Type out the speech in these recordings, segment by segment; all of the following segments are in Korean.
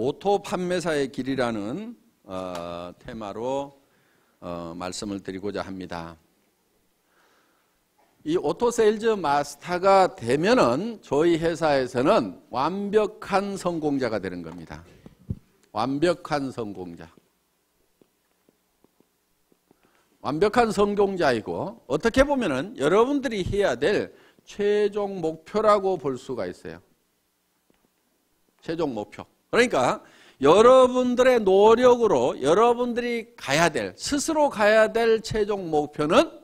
오토 판매사의 길이라는 테마로 말씀을 드리고자 합니다. 이 오토 세일즈 마스터가 되면은 저희 회사에서는 완벽한 성공자가 되는 겁니다. 완벽한 성공자. 완벽한 성공자이고 어떻게 보면은 여러분들이 해야 될 최종 목표라고 볼 수가 있어요. 최종 목표. 그러니까 여러분들의 노력으로 여러분들이 가야 될, 스스로 가야 될 최종 목표는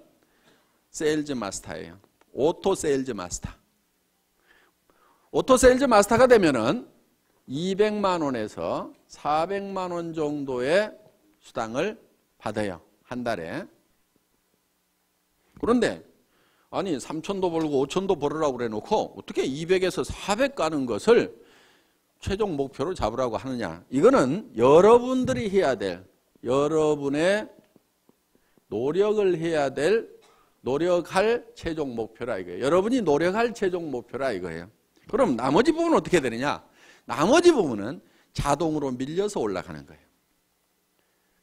세일즈 마스터예요. 오토 세일즈 마스터. 오토 세일즈 마스터가 되면은 200만 원에서 400만 원 정도의 수당을 받아요. 한 달에. 그런데 아니 3천도 벌고 5천도 벌으라고 그래 놓고 어떻게 200에서 400 가는 것을 최종 목표로 잡으라고 하느냐. 이거는 여러분들이 해야 될, 여러분의 노력을 해야 될, 노력할 최종 목표라 이거예요. 여러분이 노력할 최종 목표라 이거예요. 그럼 나머지 부분은 어떻게 되느냐? 나머지 부분은 자동으로 밀려서 올라가는 거예요.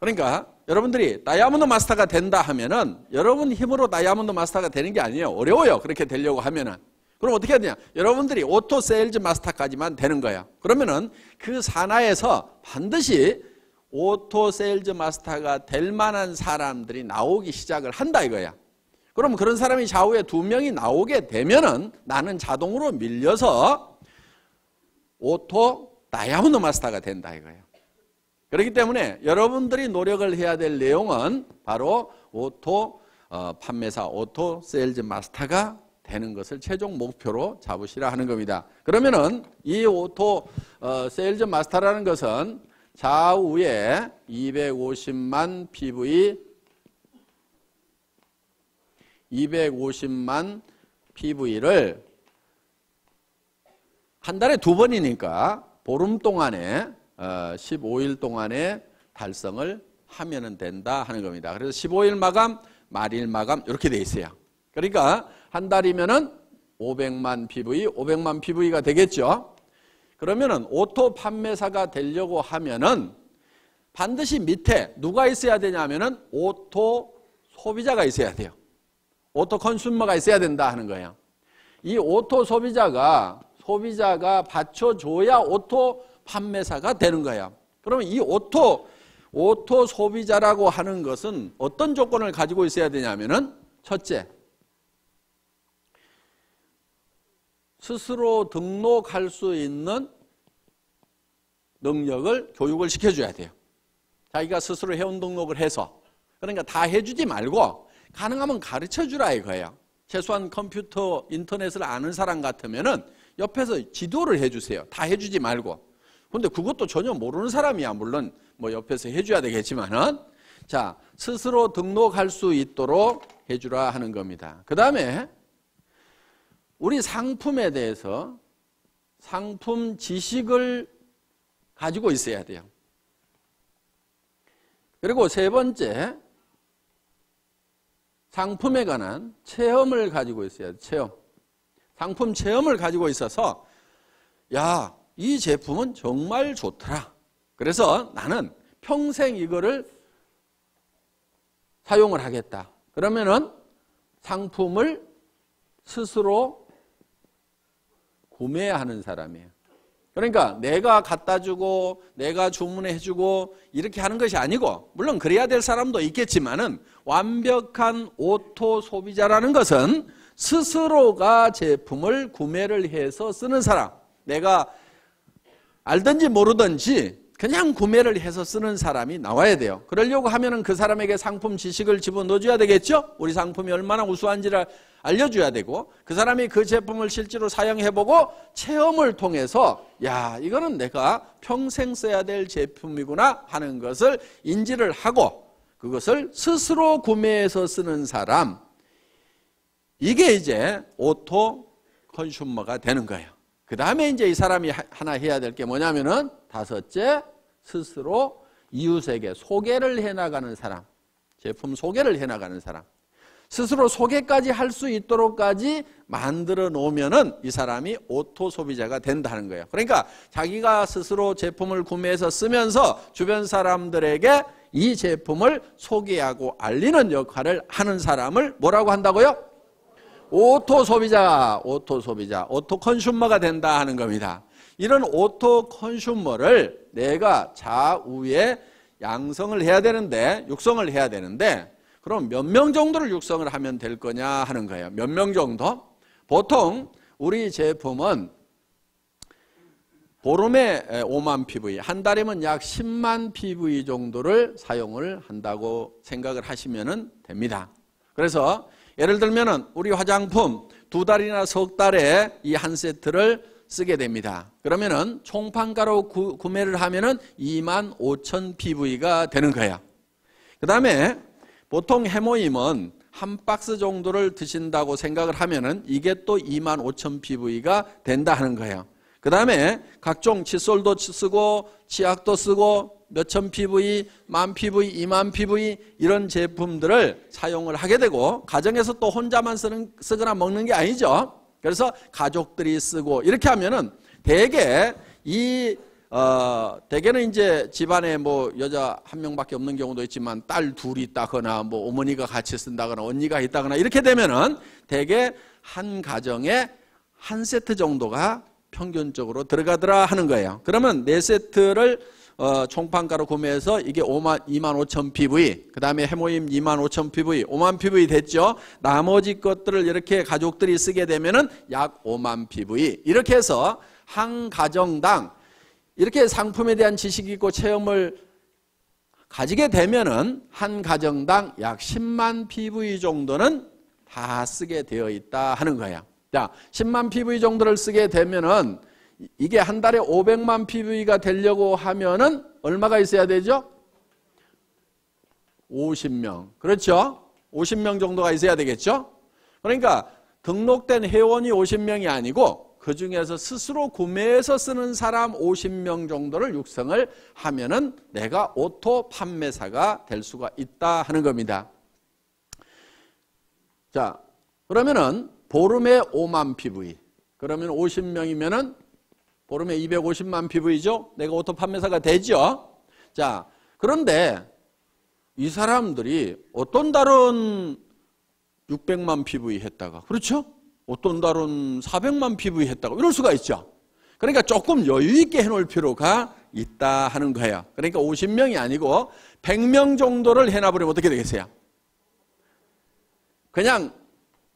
그러니까 여러분들이 다이아몬드 마스터가 된다 하면은 여러분 힘으로 다이아몬드 마스터가 되는 게 아니에요. 어려워요. 그렇게 되려고 하면은. 그럼 어떻게 해야 되냐? 여러분들이 오토 세일즈 마스터까지만 되는 거예요. 그러면은 그 산하에서 반드시 오토 세일즈 마스터가 될 만한 사람들이 나오기 시작을 한다 이거야. 그럼 그런 사람이 좌우에 2명이 나오게 되면은 나는 자동으로 밀려서 오토 다이아몬드 마스터가 된다 이거예요. 그렇기 때문에 여러분들이 노력을 해야 될 내용은 바로 오토 판매사, 오토 세일즈 마스터가 되는 것을 최종 목표로 잡으시라 하는 겁니다. 그러면은 이 오토 세일즈 마스터라는 것은 좌우에 250만 PV, 250만 PV를 한 달에 2번이니까 보름 동안에 15일 동안에 달성을 하면 된다 하는 겁니다. 그래서 15일 마감, 말일 마감 이렇게 돼 있어요. 그러니까 한 달이면은 500만 PV, 500만 PV가 되겠죠. 그러면은 오토 판매사가 되려고 하면은 반드시 밑에 누가 있어야 되냐면은 오토 소비자가 있어야 돼요. 오토 컨슈머가 있어야 된다 하는 거예요. 이 오토 소비자가 받쳐줘야 오토 판매사가 되는 거예요. 그러면 이 오토 소비자라고 하는 것은 어떤 조건을 가지고 있어야 되냐면은 첫째, 스스로 등록할 수 있는 능력을 교육을 시켜줘야 돼요. 자기가 스스로 회원 등록을 해서. 그러니까 다 해주지 말고 가능하면 가르쳐주라 이거예요. 최소한 컴퓨터, 인터넷을 아는 사람 같으면은 옆에서 지도를 해주세요. 다 해주지 말고. 근데 그것도 전혀 모르는 사람이야. 물론 뭐 옆에서 해줘야 되겠지만은. 자, 스스로 등록할 수 있도록 해주라 하는 겁니다. 그 다음에 우리 상품에 대해서 상품 지식을 가지고 있어야 돼요. 그리고 세 번째, 상품에 관한 체험을 가지고 있어야 돼요. 체험. 상품 체험을 가지고 있어서 야, 이 제품은 정말 좋더라. 그래서 나는 평생 이거를 사용을 하겠다. 그러면은 상품을 스스로 구매하는 사람이에요. 그러니까 내가 갖다 주고 내가 주문해 주고 이렇게 하는 것이 아니고, 물론 그래야 될 사람도 있겠지만은 완벽한 오토 소비자라는 것은 스스로가 제품을 구매를 해서 쓰는 사람. 내가 알든지 모르든지 그냥 구매를 해서 쓰는 사람이 나와야 돼요. 그러려고 하면은 그 사람에게 상품 지식을 집어넣어줘야 되겠죠? 우리 상품이 얼마나 우수한지를 알려줘야 되고, 그 사람이 그 제품을 실제로 사용해보고 체험을 통해서 야, 이거는 내가 평생 써야 될 제품이구나 하는 것을 인지를 하고 그것을 스스로 구매해서 쓰는 사람, 이게 이제 오토 컨슈머가 되는 거예요. 그 다음에 이제 이 사람이 하나 해야 될 게 뭐냐면은 다섯째, 스스로 이웃에게 소개를 해나가는 사람, 제품 소개를 해나가는 사람. 스스로 소개까지 할 수 있도록까지 만들어 놓으면은 이 사람이 오토 소비자가 된다는 거예요. 그러니까 자기가 스스로 제품을 구매해서 쓰면서 주변 사람들에게 이 제품을 소개하고 알리는 역할을 하는 사람을 뭐라고 한다고요? 오토 소비자, 오토 소비자, 오토 컨슈머가 된다 하는 겁니다. 이런 오토 컨슈머를 내가 좌우에 양성을 해야 되는데, 육성을 해야 되는데, 그럼 몇 명 정도를 육성을 하면 될 거냐 하는 거예요. 몇 명 정도? 보통 우리 제품은 보름에 5만 PV, 한 달이면 약 10만 PV 정도를 사용을 한다고 생각을 하시면 됩니다. 그래서 예를 들면 우리 화장품 2달이나 석 달에 이 한 세트를 쓰게 됩니다. 그러면은 총판가로 구매를 하면은 2만 5천 PV가 되는 거예요. 그 다음에 보통 해모임은 한 박스 정도를 드신다고 생각을 하면은 이게 또 2만 5천 PV가 된다 하는 거예요. 그 다음에 각종 칫솔도 쓰고 치약도 쓰고 몇천 PV, 만 PV, 2만 PV 이런 제품들을 사용을 하게 되고 가정에서 또 혼자만 쓰거나 먹는 게 아니죠. 그래서 가족들이 쓰고 이렇게 하면은 대개는 이제 집안에 뭐 여자 한 명밖에 없는 경우도 있지만 딸 둘이 있다거나 뭐 어머니가 같이 쓴다거나 언니가 있다거나 이렇게 되면은 대개 한 가정에 한 세트 정도가 평균적으로 들어가더라 하는 거예요. 그러면 4세트를 총판가로 구매해서 이게 2만 5천 PV, 그 다음에 해모임 2만 5천 PV, 5만 PV 됐죠. 나머지 것들을 이렇게 가족들이 쓰게 되면은 약 5만 PV. 이렇게 해서 한 가정당 이렇게 상품에 대한 지식이 있고 체험을 가지게 되면은 한 가정당 약 10만 PV 정도는 다 쓰게 되어 있다 하는 거예요. 자, 10만 PV 정도를 쓰게 되면은 이게 한 달에 500만 PV가 되려고 하면은 얼마가 있어야 되죠? 50명. 그렇죠? 50명 정도가 있어야 되겠죠? 그러니까 등록된 회원이 50명이 아니고 그 중에서 스스로 구매해서 쓰는 사람 50명 정도를 육성을 하면은 내가 오토 판매사가 될 수가 있다 하는 겁니다. 자, 그러면은 보름에 5만 PV. 그러면 50명이면은 보름에 250만 PV죠? 내가 오토 판매사가 되죠? 자, 그런데 이 사람들이 어떤 달은 600만 PV 했다가, 그렇죠? 어떤 달은 400만 PV 했다가 이럴 수가 있죠. 그러니까 조금 여유 있게 해놓을 필요가 있다 하는 거예요. 그러니까 50명이 아니고 100명 정도를 해놔버리면 어떻게 되겠어요? 그냥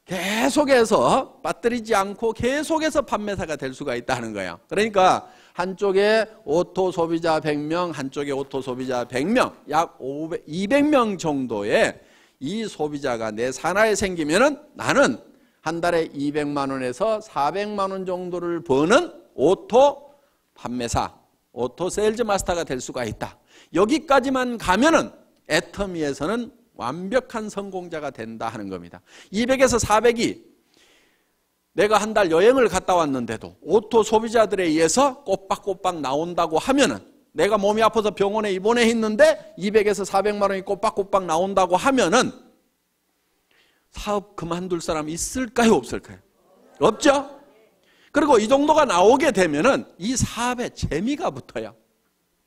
계속해서 빠뜨리지 않고 계속해서 판매사가 될 수가 있다 하는 거예요. 그러니까 한쪽에 오토 소비자 100명, 한쪽에 오토 소비자 100명, 약 200명 정도의 이 소비자가 내 산하에 생기면은 나는 한 달에 200만 원에서 400만 원 정도를 버는 오토 판매사, 오토 세일즈 마스터가 될 수가 있다. 여기까지만 가면은 애터미에서는 완벽한 성공자가 된다 하는 겁니다. 200에서 400이 내가 한 달 여행을 갔다 왔는데도 오토 소비자들에 의해서 꼬박꼬박 나온다고 하면은 내가 몸이 아파서 병원에 입원해 있는데 200에서 400만 원이 꼬박꼬박 나온다고 하면은 사업 그만둘 사람 있을까요? 없을까요? 없죠? 그리고 이 정도가 나오게 되면은 이 사업에 재미가 붙어요.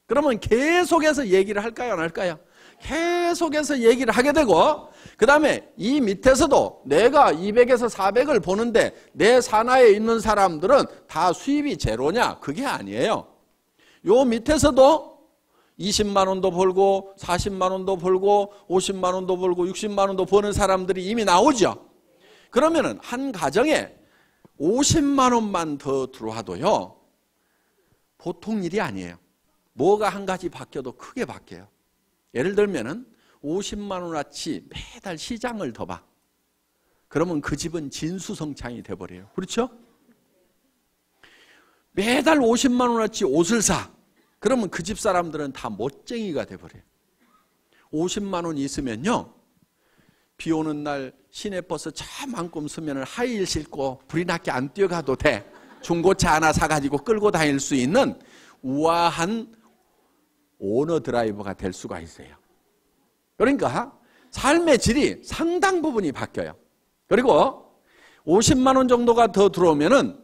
그러면 계속해서 얘기를 할까요? 안 할까요? 계속해서 얘기를 하게 되고 그 다음에 이 밑에서도 내가 200에서 400을 보는데 내 산하에 있는 사람들은 다 수입이 제로냐? 그게 아니에요. 요 밑에서도 20만 원도 벌고 40만 원도 벌고 50만 원도 벌고 60만 원도 버는 사람들이 이미 나오죠. 그러면은 한 가정에 50만 원만 더 들어와도요 보통 일이 아니에요. 뭐가 한 가지 바뀌어도 크게 바뀌어요. 예를 들면은 50만 원어치 매달 시장을 더 봐. 그러면 그 집은 진수성찬이 돼버려요. 그렇죠? 매달 50만 원어치 옷을 사. 그러면 그 집 사람들은 다 멋쟁이가 돼버려요. 50만 원 있으면요. 비 오는 날 시내버스 차만큼 쓰면 하이힐 신고 불이 나게 안 뛰어가도 돼. 중고차 하나 사가지고 끌고 다닐 수 있는 우아한 오너 드라이버가 될 수가 있어요. 그러니까 삶의 질이 상당 부분이 바뀌어요. 그리고 50만 원 정도가 더 들어오면은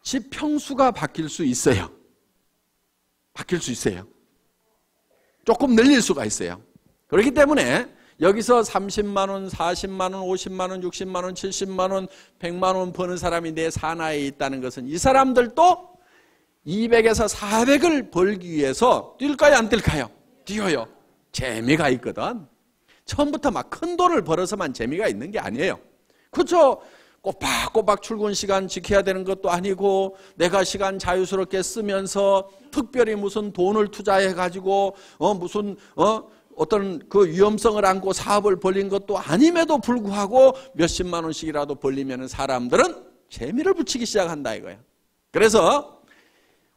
집 평수가 바뀔 수 있어요. 바뀔 수 있어요. 조금 늘릴 수가 있어요. 그렇기 때문에 여기서 30만 원, 40만 원, 50만 원, 60만 원, 70만 원, 100만 원 버는 사람이 내 산하에 있다는 것은 이 사람들도 200에서 400을 벌기 위해서 뛸까요, 안 뛸까요? 뛰어요. 재미가 있거든. 처음부터 막 큰 돈을 벌어서만 재미가 있는 게 아니에요. 그렇죠? 꼬박꼬박 출근 시간 지켜야 되는 것도 아니고 내가 시간 자유스럽게 쓰면서 특별히 무슨 돈을 투자해 가지고 어떤 그 위험성을 안고 사업을 벌린 것도 아님에도 불구하고 몇십만 원씩이라도 벌리면 사람들은 재미를 붙이기 시작한다 이거예요. 그래서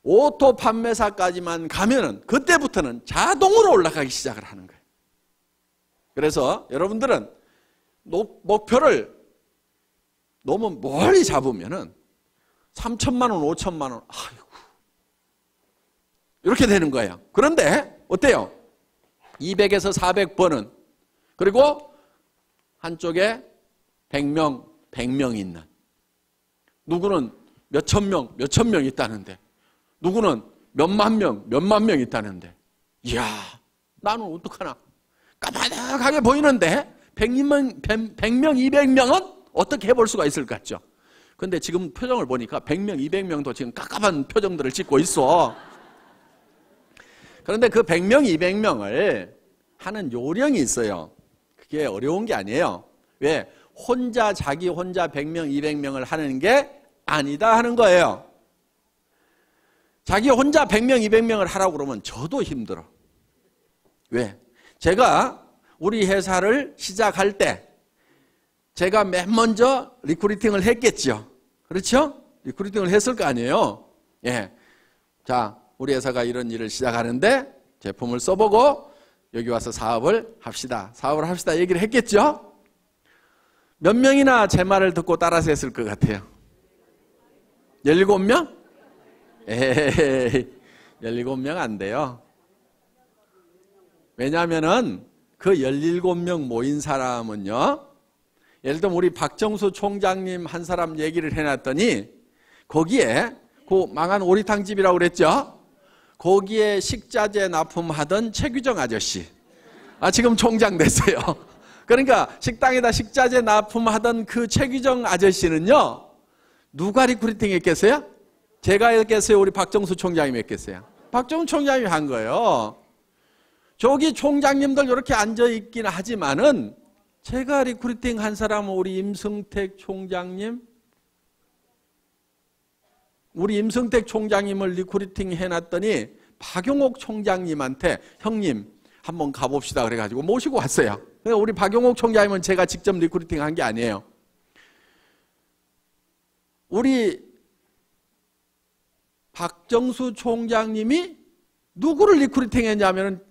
오토 판매사까지만 가면은 그때부터는 자동으로 올라가기 시작을 하는 거예요. 그래서 여러분들은 목표를 너무 멀리 잡으면은 3천만 원, 5천만 원, 아이고. 이렇게 되는 거예요. 그런데 어때요? 200에서 400번은 그리고 한쪽에 100명 있는 누구는 몇천 명 있다는데 누구는 몇만 명 있다는데 이야 나는 어떡하나 까마득하게 보이는데 100명, 200명은 어떻게 해볼 수가 있을 것 같죠? 근데 지금 표정을 보니까 100명, 200명도 지금 깝깝한 표정들을 짓고 있어. 그런데 그 100명, 200명을 하는 요령이 있어요. 그게 어려운 게 아니에요. 왜? 자기 혼자 100명, 200명을 하는 게 아니다 하는 거예요. 자기 혼자 100명, 200명을 하라고 그러면 저도 힘들어. 왜? 제가 우리 회사를 시작할 때 제가 맨 먼저 리크루팅을 했겠죠. 그렇죠? 리크루팅을 했을 거 아니에요. 예. 자, 우리 회사가 이런 일을 시작하는데 제품을 써보고 여기 와서 사업을 합시다. 얘기를 했겠죠? 몇 명이나 제 말을 듣고 따라서 했을 것 같아요? 17명? 에이, 17명 안 돼요. 왜냐하면은 그 17명 모인 사람은요, 예를 들면 우리 박정수 총장님 한 사람 얘기를 해놨더니 거기에 그 망한 오리탕집이라고 그랬죠? 거기에 식자재 납품하던 최규정 아저씨 지금 총장 됐어요. 그러니까 식당에다 식자재 납품하던 그 최규정 아저씨는요 누가 리크루팅 했겠어요? 제가 했겠어요? 우리 박정수 총장님이 했겠어요? 박정수 총장님이 한 거예요. 저기 총장님들 이렇게 앉아있긴 하지만은 제가 리크루팅 한 사람은 우리 임승택 총장님, 우리 임승택 총장님을 리크루팅 해놨더니 박용옥 총장님한테 형님 한번 가봅시다 그래가지고 모시고 왔어요. 그러니까 우리 박용옥 총장님은 제가 직접 리크루팅 한 게 아니에요. 우리 박정수 총장님이 누구를 리크루팅 했냐면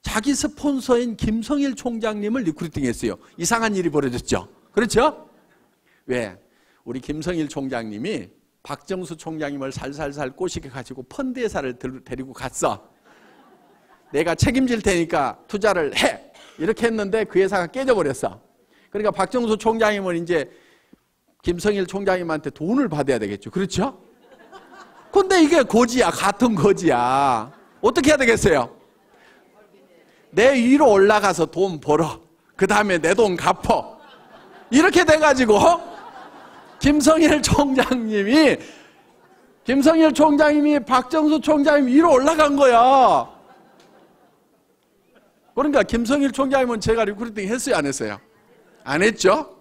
자기 스폰서인 김성일 총장님을 리크루팅 했어요. 이상한 일이 벌어졌죠. 그렇죠? 왜? 우리 김성일 총장님이 박정수 총장님을 살살살 꼬시게가지고 펀드 회사를 데리고 갔어. 내가 책임질 테니까 투자를 해. 이렇게 했는데 그 회사가 깨져버렸어. 그러니까 박정수 총장님은 이제 김성일 총장님한테 돈을 받아야 되겠죠. 그렇죠? 근데 이게 거지야. 같은 거지야. 어떻게 해야 되겠어요? 내 위로 올라가서 돈 벌어. 그 다음에 내 돈 갚어. 이렇게 돼가지고 김성일 총장님이 박정수 총장님 위로 올라간 거야. 그러니까 김성일 총장님은 제가 리크루팅 했어요, 안 했어요? 안 했죠?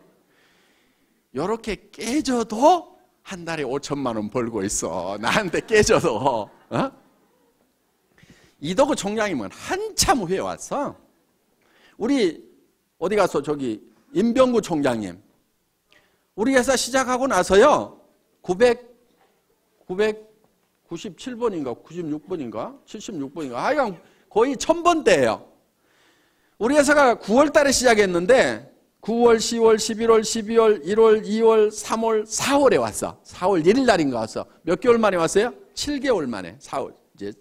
이렇게 깨져도 한 달에 5천만 원 벌고 있어. 나한테 깨져도. 이덕우 총장님은 한참 후에 왔어. 우리 어디 가서 저기 임병구 총장님 우리 회사 시작하고 나서요 997번인가 96번인가 76번인가 하여간 거의 1000번대예요. 우리 회사가 9월 달에 시작했는데 9월, 10월, 11월, 12월, 1월, 2월, 3월, 4월에 왔어. 4월 1일 날인가 왔어. 몇 개월 만에 왔어요? 7개월 만에. 4월 이제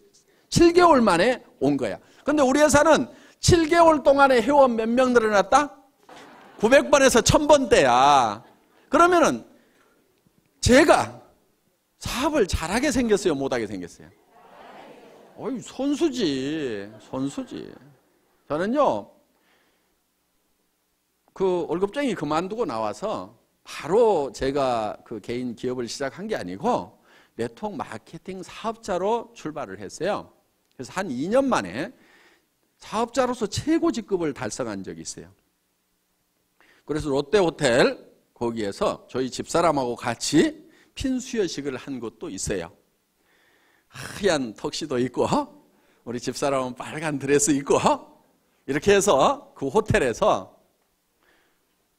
7개월 만에 온 거야. 근데 우리 회사는 7개월 동안에 회원 몇 명 늘어났다? 900번에서 1000번대야. 그러면은 제가 사업을 잘하게 생겼어요, 못하게 생겼어요? 어이, 선수지. 저는요, 그 월급쟁이 그만두고 나와서 바로 제가 그 개인 기업을 시작한 게 아니고 네트워크 마케팅 사업자로 출발을 했어요. 그래서 한 2년 만에 사업자로서 최고 직급을 달성한 적이 있어요. 그래서 롯데호텔 거기에서 저희 집사람하고 같이 핀수여식을 한 것도 있어요. 하얀 턱시도 입고 우리 집사람은 빨간 드레스 입고 이렇게 해서 그 호텔에서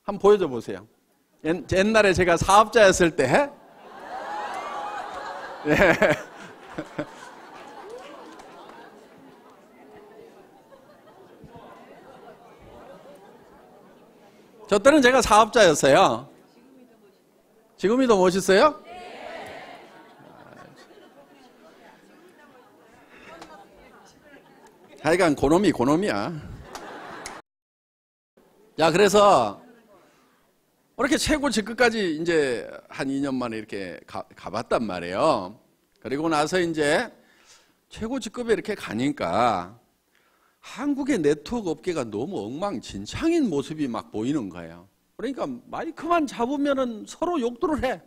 한번 보여줘 보세요. 옛날에 제가 사업자였을 때 네. 저 때는 제가 사업자였어요. 지금이 더 멋있어요? 하여간 고놈이야. 자, 그래서 이렇게 최고 직급까지 이제 한 2년 만에 이렇게 가봤단 말이에요. 그리고 나서 이제 최고 직급에 이렇게 가니까 한국의 네트워크 업계가 너무 엉망진창인 모습이 막 보이는 거예요. 그러니까 마이크만 잡으면은 서로 욕들을 해.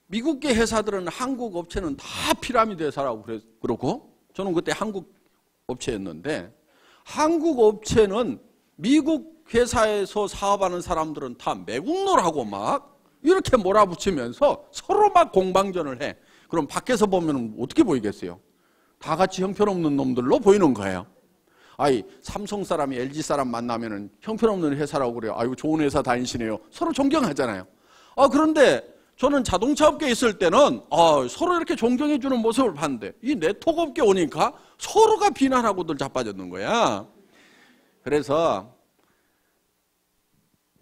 미국계 회사들은 한국 업체는 다 피라미드 회사라고 그러고, 저는 그때 한국 업체였는데, 한국 업체는 미국 회사에서 사업하는 사람들은 다 매국노라고 막 이렇게 몰아붙이면서 서로 막 공방전을 해. 그럼 밖에서 보면 어떻게 보이겠어요? 다 같이 형편없는 놈들로 보이는 거예요. 아이, 삼성 사람이 LG 사람 만나면은 형편없는 회사라고 그래요. 아이고, 좋은 회사 다니시네요. 서로 존경하잖아요. 그런데 저는 자동차 업계에 있을 때는 서로 이렇게 존경해주는 모습을 봤는데, 이 네트워크 업계에 오니까 서로가 비난하고들 자빠졌는 거야. 그래서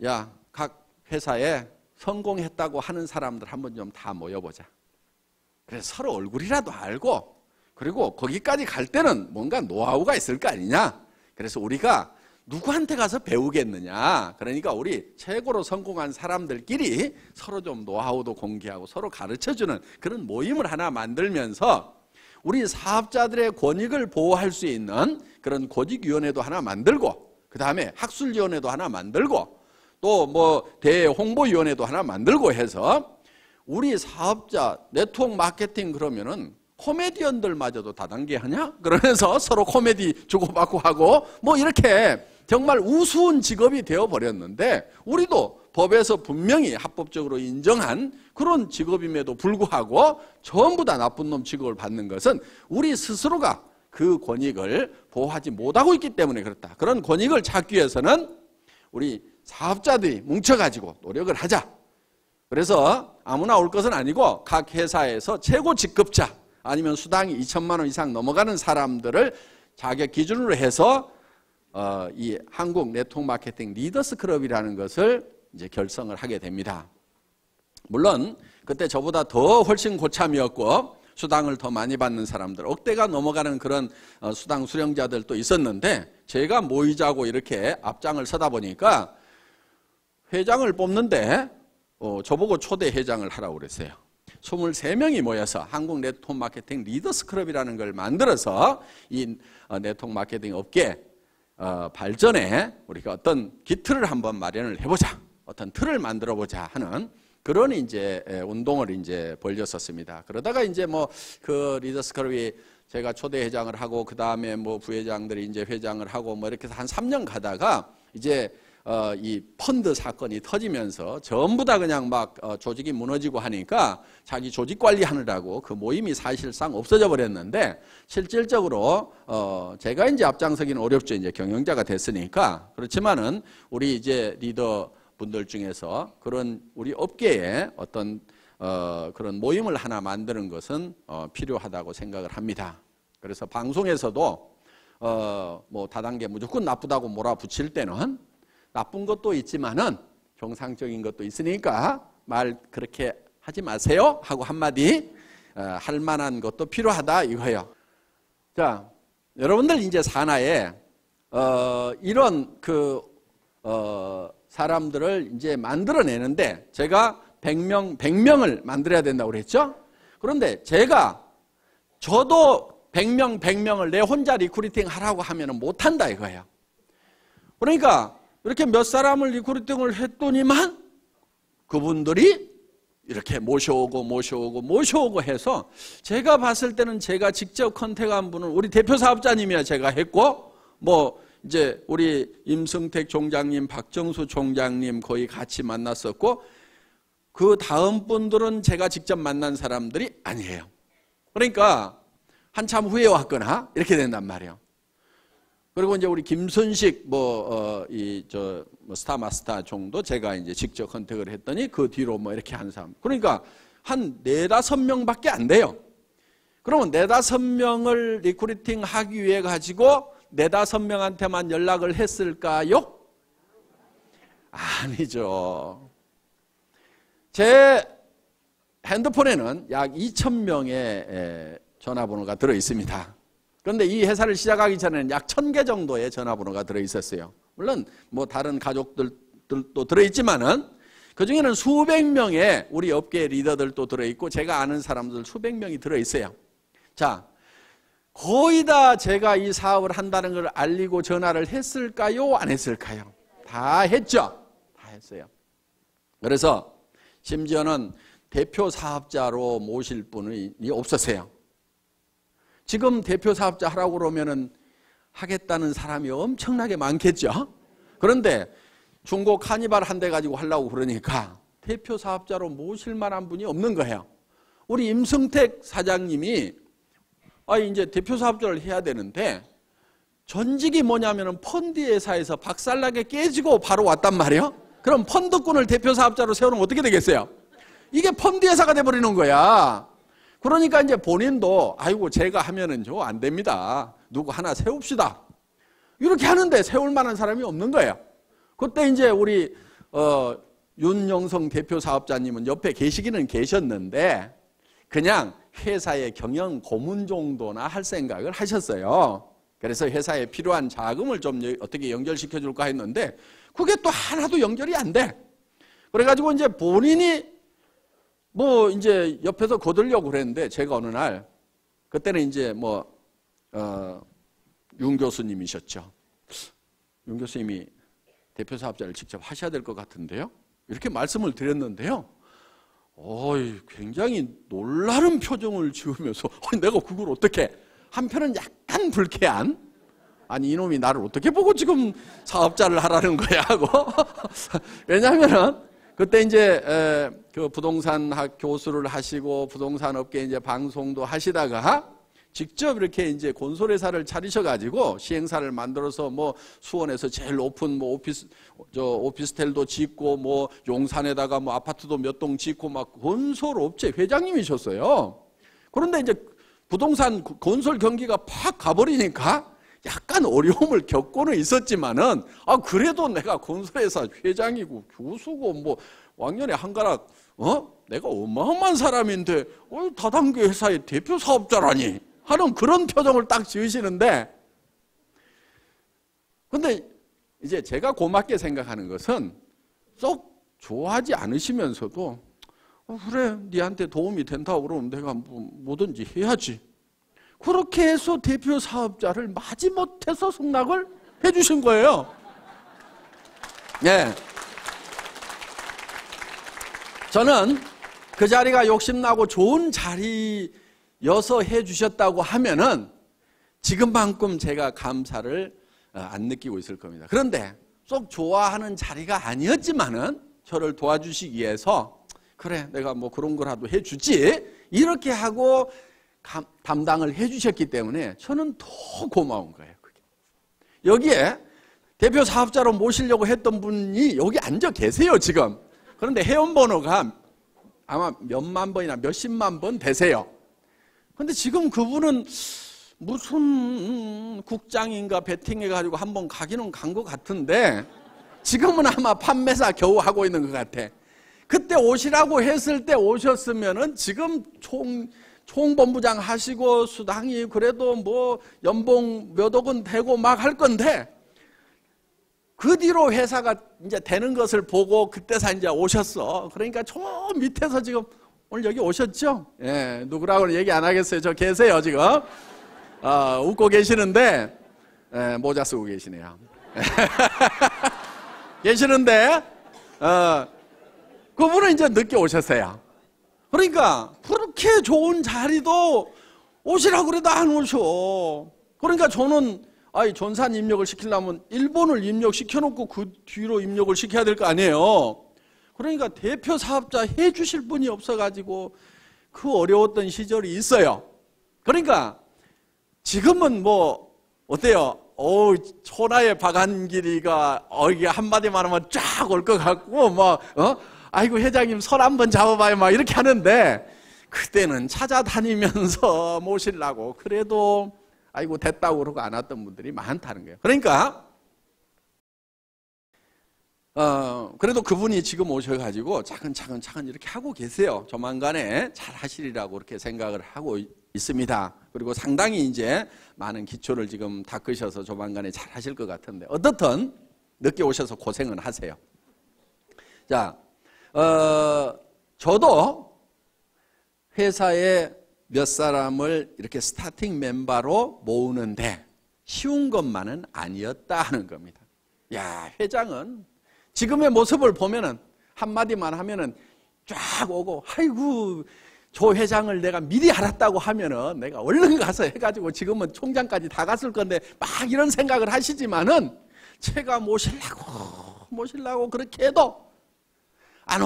야, 각 회사에 성공했다고 하는 사람들 한번 좀 다 모여보자. 그래서 서로 얼굴이라도 알고, 그리고 거기까지 갈 때는 뭔가 노하우가 있을 거 아니냐. 그래서 우리가 누구한테 가서 배우겠느냐. 그러니까 우리 최고로 성공한 사람들끼리 서로 좀 노하우도 공개하고 서로 가르쳐주는 그런 모임을 하나 만들면서 우리 사업자들의 권익을 보호할 수 있는 그런 고직위원회도 하나 만들고, 그 다음에 학술위원회도 하나 만들고, 또 뭐 대홍보위원회도 하나 만들고 해서 우리 사업자 네트워크 마케팅 그러면은 코미디언들마저도 다단계 하냐? 그러면서 서로 코미디 주고받고 하고 뭐 이렇게 정말 우스운 직업이 되어버렸는데, 우리도 법에서 분명히 합법적으로 인정한 그런 직업임에도 불구하고 전부 다 나쁜 놈 취급을 받는 것은 우리 스스로가 그 권익을 보호하지 못하고 있기 때문에 그렇다. 그런 권익을 찾기 위해서는 우리 사업자들이 뭉쳐가지고 노력을 하자. 그래서 아무나 올 것은 아니고 각 회사에서 최고 직급자 아니면 수당이 2천만 원 이상 넘어가는 사람들을 자격 기준으로 해서 이 한국 네트워크 마케팅 리더스 클럽이라는 것을 이제 결성을 하게 됩니다. 물론 그때 저보다 더 훨씬 고참이었고 수당을 더 많이 받는 사람들, 억대가 넘어가는 그런 수당 수령자들도 있었는데, 제가 모이자고 이렇게 앞장을 서다 보니까 회장을 뽑는데 저보고 초대 회장을 하라고 그랬어요. 23명이 모여서 한국 네트워크 마케팅 리더스 클럽이라는 걸 만들어서 이 네트워크 마케팅 업계 발전에 우리가 어떤 기틀을 한번 마련을 해보자, 어떤 틀을 만들어보자 하는 그런 이제 운동을 이제 벌였었습니다. 그러다가 이제 뭐 그 리더스 클럽이 제가 초대 회장을 하고 그 다음에 뭐 부회장들이 이제 회장을 하고 뭐 이렇게 해서 한 3년 가다가 이제 이 펀드 사건이 터지면서 전부 다 그냥 막 조직이 무너지고 하니까 자기 조직 관리하느라고 그 모임이 사실상 없어져 버렸는데, 실질적으로 제가 이제 앞장서기는 어렵죠. 이제 경영자가 됐으니까. 그렇지만은 우리 이제 리더 분들 중에서 그런 우리 업계에 어떤 그런 모임을 하나 만드는 것은 필요하다고 생각을 합니다. 그래서 방송에서도 뭐 다단계 무조건 나쁘다고 몰아붙일 때는 나쁜 것도 있지만은 정상적인 것도 있으니까 말 그렇게 하지 마세요 하고 한마디 할 만한 것도 필요하다 이거예요. 자, 여러분들 이제 산하에 이런 사람들을 이제 만들어내는데 제가 100명을 만들어야 된다고 그랬죠? 그런데 저도 100명을 내 혼자 리크루팅 하라고 하면 못한다 이거예요. 그러니까 이렇게 몇 사람을 리크루팅을 했더니만 그분들이 이렇게 모셔오고 해서 제가 봤을 때는 제가 직접 컨택한 분은 우리 대표 사업자님이야 제가 했고 뭐 이제 우리 임승택 총장님, 박정수 총장님 거의 같이 만났었고 그 다음 분들은 제가 직접 만난 사람들이 아니에요. 그러니까 한참 후에 왔거나 이렇게 된단 말이에요. 그리고 이제 우리 김순식 스타마스터 정도 제가 이제 직접 컨택을 했더니 그 뒤로 뭐 이렇게 한 사람. 그러니까 한 4-5명밖에 안 돼요. 그러면 4-5명을 리크루팅 하기 위해 가지고 4-5명한테만 연락을 했을까요? 아니죠. 제 핸드폰에는 약 2,000명의 전화번호가 들어 있습니다. 그런데 이 회사를 시작하기 전에는 약 1,000개 정도의 전화번호가 들어 있었어요. 물론 뭐 다른 가족들도 들어 있지만은 그 중에는 수백 명의 우리 업계 리더들도 들어 있고 제가 아는 사람들 수백 명이 들어 있어요. 자, 거의 다 제가 이 사업을 한다는 걸 알리고 전화를 했을까요? 안 했을까요? 다 했죠. 다 했어요. 그래서 심지어는 대표 사업자로 모실 분이 없었어요. 지금 대표 사업자 하라고 그러면은 하겠다는 사람이 엄청나게 많겠죠. 그런데 중고 카니발 한 대 가지고 하려고 그러니까 대표 사업자로 모실 만한 분이 없는 거예요. 우리 임승택 사장님이 이제 대표 사업자를 해야 되는데 전직이 뭐냐면은 펀드 회사에서 박살나게 깨지고 바로 왔단 말이에요. 그럼 펀드꾼을 대표 사업자로 세우면 어떻게 되겠어요? 이게 펀드 회사가 돼버리는 거야. 그러니까 이제 본인도 아이고 제가 하면은 안 됩니다. 누구 하나 세웁시다. 이렇게 하는데 세울 만한 사람이 없는 거예요. 그때 이제 우리 윤영성 대표 사업자님은 옆에 계시기는 계셨는데 그냥 회사의 경영 고문 정도나 할 생각을 하셨어요. 그래서 회사에 필요한 자금을 좀 어떻게 연결시켜 줄까 했는데 그게 또 하나도 연결이 안 돼. 그래가지고 이제 본인이 뭐 이제 옆에서 거들려고 그랬는데 제가 어느 날 그때는 이제 윤 교수님이셨죠. 윤 교수님이 대표 사업자를 직접 하셔야 될 것 같은데요. 이렇게 말씀을 드렸는데요. 굉장히 놀라는 표정을 지으면서 내가 그걸 어떻게 한편은 약간 불쾌한 아니 이놈이 나를 어떻게 보고 지금 사업자를 하라는 거야 하고 왜냐하면은 그때 이제 그 부동산 학 교수를 하시고 부동산 업계 이제 방송도 하시다가 직접 이렇게 이제 건설회사를 차리셔가지고 시행사를 만들어서 뭐 수원에서 제일 높은 뭐 오피스텔도 짓고 뭐 용산에다가 뭐 아파트도 몇 동 짓고 막 건설업체 회장님이셨어요. 그런데 이제 부동산 건설 경기가 팍 가버리니까 약간 어려움을 겪고는 있었지만은 그래도 내가 건설회사 회장이고 교수고 뭐 왕년에 한가락 내가 어마어마한 사람인데 다단계 회사의 대표 사업자라니 하는 그런 표정을 딱 지으시는데 근데 이제 제가 고맙게 생각하는 것은 썩 좋아하지 않으시면서도 그래 니한테 도움이 된다고 그러면 내가 뭐든지 해야지. 그렇게 해서 대표 사업자를 마지못해서 승낙을 해주신 거예요. 네. 저는 그 자리가 욕심나고 좋은 자리여서 해주셨다고 하면은 지금만큼 제가 감사를 안 느끼고 있을 겁니다. 그런데 쏙 좋아하는 자리가 아니었지만은 저를 도와주시기 위해서 그래 내가 뭐 그런 거라도 해주지 이렇게 하고 담당을 해주셨기 때문에 저는 더 고마운 거예요. 그게. 여기에 대표 사업자로 모시려고 했던 분이 여기 앉아 계세요 지금. 그런데 회원번호가 아마 몇만 번이나 몇십만 번 되세요. 그런데 지금 그분은 무슨 국장인가 베팅해가지고 한번 가기는 간 것 같은데 지금은 아마 판매사 겨우 하고 있는 것 같아. 그때 오시라고 했을 때 오셨으면은 지금 총본부장 하시고 수당이 그래도 뭐 연봉 몇 억은 되고 막 할 건데 그 뒤로 회사가 이제 되는 것을 보고 그때서 이제 오셨어. 그러니까 저 밑에서 지금 오늘 여기 오셨죠? 예, 누구라고는 얘기 안 하겠어요. 저 계세요, 지금. 웃고 계시는데, 예, 모자 쓰고 계시네요. 계시는데, 그분은 이제 늦게 오셨어요. 그러니까, 그렇게 좋은 자리도 오시라고 그래도 안 오셔. 그러니까 저는, 전산 입력을 시키려면 일본을 입력시켜놓고 그 뒤로 입력을 시켜야 될 거 아니에요. 그러니까 대표 사업자 해 주실 분이 없어가지고 그 어려웠던 시절이 있어요. 그러니까 지금은 뭐 어때요? 천하의 박한길이가 이게 한마디만 하면 쫙 올 것 같고 아이고 회장님 손 한번 잡아봐요 막 이렇게 하는데, 그때는 찾아다니면서 모시려고 그래도 아이고 됐다고 그러고 안 왔던 분들이 많다는 거예요. 그러니까 그래도 그분이 지금 오셔가지고 차근차근 이렇게 하고 계세요. 조만간에 잘 하시리라고 그렇게 생각을 하고 있습니다. 그리고 상당히 이제 많은 기초를 지금 닦으셔서 조만간에 잘 하실 것 같은데, 어떻든 늦게 오셔서 고생은 하세요. 자, 저도 회사에 몇 사람을 이렇게 스타팅 멤버로 모으는데 쉬운 것만은 아니었다 하는 겁니다. 야, 회장은 지금의 모습을 보면은 한마디만 하면은 쫙 오고, 아이고 저 회장을 내가 미리 알았다고 하면은 내가 얼른 가서 해가지고 지금은 총장까지 다 갔을 건데 막 이런 생각을 하시지만은, 제가 모시려고 그렇게 해도 안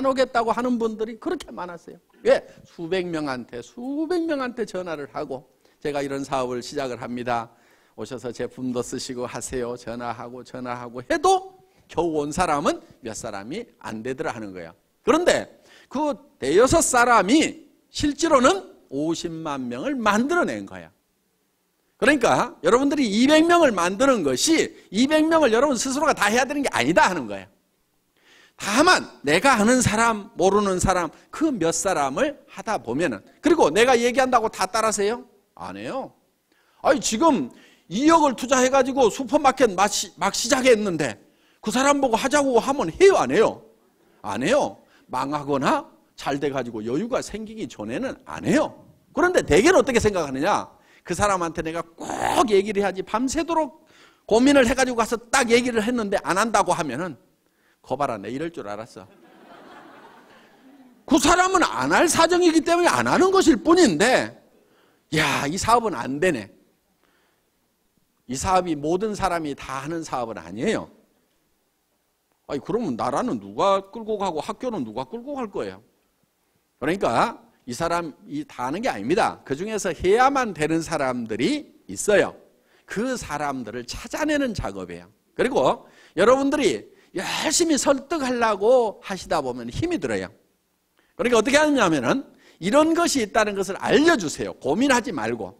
오겠다고 하는 분들이 그렇게 많았어요. 왜? 수백 명한테 전화를 하고, 제가 이런 사업을 시작을 합니다. 오셔서 제품도 쓰시고 하세요. 전화하고 해도 겨우 온 사람은 몇 사람이 안 되더라 하는 거예요. 그런데 그 대여섯 사람이 실제로는 50만 명을 만들어낸 거야. 그러니까 여러분들이 200명을 만드는 것이 200명을 여러분 스스로가 다 해야 되는 게 아니다 하는 거예요. 다만 내가 아는 사람, 모르는 사람, 그 몇 사람을 하다 보면은, 그리고 내가 얘기한다고 다 따라서요? 안 해요. 지금 2억을 투자해가지고 슈퍼마켓 막 시작했는데 그 사람 보고 하자고 하면 해요, 안 해요? 안 해요. 망하거나 잘 돼가지고 여유가 생기기 전에는 안 해요. 그런데 대개는 어떻게 생각하느냐? 그 사람한테 내가 꼭 얘기를 해야지, 밤새도록 고민을 해가지고 가서 딱 얘기를 했는데 안 한다고 하면은, 거봐라, 내 이럴 줄 알았어. 그 사람은 안 할 사정이기 때문에 안 하는 것일 뿐인데, 야, 이 사업은 안 되네. 이 사업이 모든 사람이 다 하는 사업은 아니에요. 그러면 나라는 누가 끌고 가고 학교는 누가 끌고 갈 거예요? 그러니까 이 사람이 다 하는 게 아닙니다. 그 중에서 해야만 되는 사람들이 있어요. 그 사람들을 찾아내는 작업이에요. 그리고 여러분들이 열심히 설득하려고 하시다 보면 힘이 들어요. 그러니까 어떻게 하느냐면은 이런 것이 있다는 것을 알려주세요. 고민하지 말고.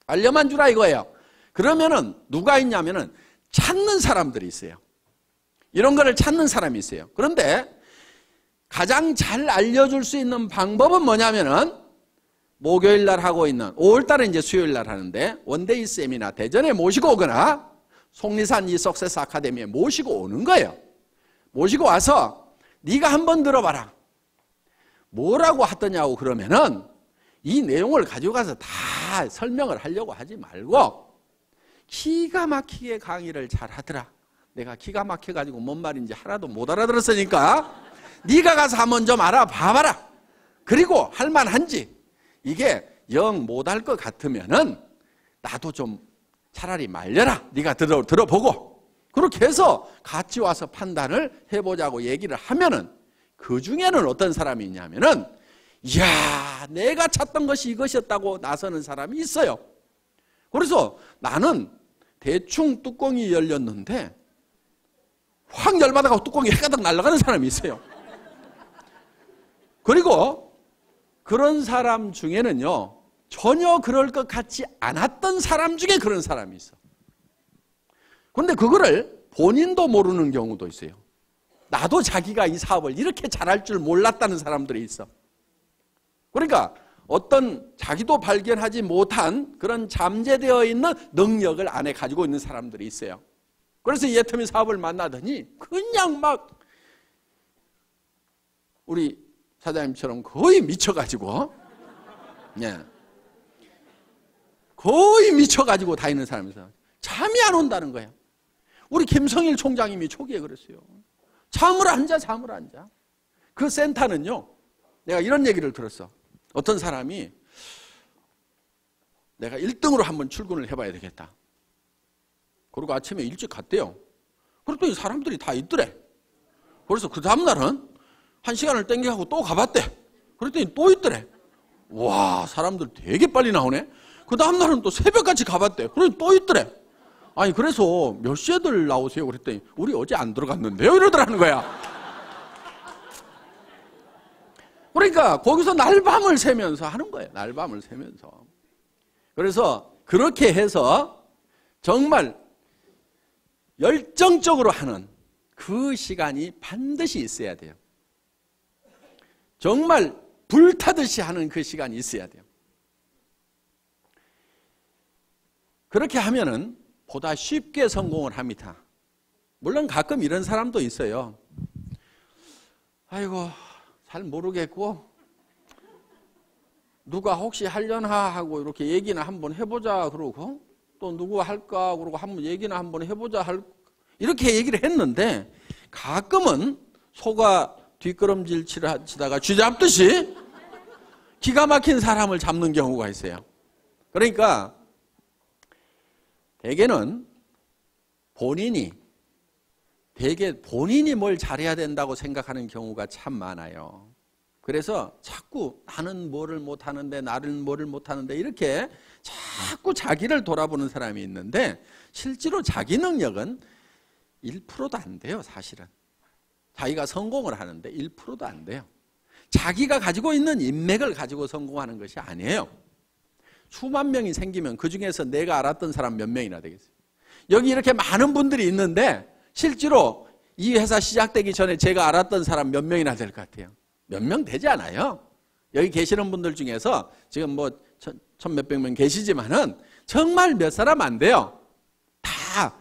알려만 주라 이거예요. 그러면은 누가 있냐면은 찾는 사람들이 있어요. 이런 거를 찾는 사람이 있어요. 그런데 가장 잘 알려줄 수 있는 방법은 뭐냐면은 목요일 날 하고 있는 5월 달에 이제 수요일 날 하는데 원데이 세미나 대전에 모시고 오거나 속리산 이 석세스 아카데미에 모시고 오는 거예요. 모시고 와서 네가 한번 들어봐라. 뭐라고 하더냐고 그러면은 이 내용을 가지고 가서 다 설명을 하려고 하지 말고 기가 막히게 강의를 잘 하더라. 내가 기가 막혀가지고 뭔 말인지 하나도 못 알아들었으니까 네가 가서 한번 좀 알아봐봐라. 그리고 할만한지, 이게 영 못할 것 같으면은 나도 좀 차라리 말려라. 네가 들어보고. 그렇게 해서 같이 와서 판단을 해보자고 얘기를 하면은, 그 중에는 어떤 사람이 있냐면은, 이야, 내가 찾던 것이 이것이었다고 나서는 사람이 있어요. 그래서 나는 대충 뚜껑이 열렸는데 확 열받아가고 뚜껑이 해가닥 날아가는 사람이 있어요. 그리고 그런 사람 중에는요, 전혀 그럴 것 같지 않았던 사람 중에 그런 사람이 있어. 그런데 그거를 본인도 모르는 경우도 있어요. 나도 자기가 이 사업을 이렇게 잘할 줄 몰랐다는 사람들이 있어. 그러니까 어떤 자기도 발견하지 못한 그런 잠재되어 있는 능력을 안에 가지고 있는 사람들이 있어요. 그래서 이 애터미 사업을 만나더니 그냥 막 우리 사장님처럼 거의 미쳐가지고, 예, 거의 미쳐가지고 다니는 사람이서 잠이 안 온다는 거예요. 우리 김성일 총장님이 초기에 그랬어요. 잠을 안 자, 잠을 안 자. 그 센터는요, 내가 이런 얘기를 들었어. 어떤 사람이 내가 1등으로 한번 출근을 해봐야 되겠다. 그리고 아침에 일찍 갔대요. 그랬더니 사람들이 다 있더래. 그래서 그 다음날은 1시간을 땡겨가고 또 가봤대. 그랬더니 또 있더래. 와, 사람들 되게 빨리 나오네. 그 다음날은 또 새벽같이 가봤대. 그랬더니 또 있더래. 아니, 그래서 몇 시에들 나오세요? 그랬더니 우리 어제 안 들어갔는데요? 이러더라는 거야. 그러니까 거기서 날밤을 새면서 하는 거예요. 날밤을 새면서. 그래서 그렇게 해서 정말 열정적으로 하는 그 시간이 반드시 있어야 돼요. 정말 불타듯이 하는 그 시간이 있어야 돼요. 그렇게 하면은 보다 쉽게 성공을 합니다. 물론 가끔 이런 사람도 있어요. 아이고, 잘 모르겠고 누가 혹시 하려나 하고 이렇게 얘기나 한번 해보자 그러고, 또 누구 할까 그러고 한번 얘기나 한번 해보자 이렇게 얘기를 했는데, 가끔은 소가 뒷걸음질 치다가 쥐 잡듯이 기가 막힌 사람을 잡는 경우가 있어요. 그러니까 대개는 본인이 뭘 잘해야 된다고 생각하는 경우가 참 많아요. 그래서 자꾸 나는 뭐를 못하는데, 나는 뭐를 못하는데, 이렇게 자꾸 자기를 돌아보는 사람이 있는데, 실제로 자기 능력은 1%도 안 돼요. 사실은 자기가 성공을 하는데 1%도 안 돼요. 자기가 가지고 있는 인맥을 가지고 성공하는 것이 아니에요. 수만 명이 생기면 그 중에서 내가 알았던 사람 몇 명이나 되겠어요? 여기 이렇게 많은 분들이 있는데 실제로 이 회사 시작되기 전에 제가 알았던 사람 몇 명이나 될 것 같아요? 몇 명 되지 않아요. 여기 계시는 분들 중에서 지금 뭐 천 몇백 명 계시지만은 정말 몇 사람 안 돼요. 다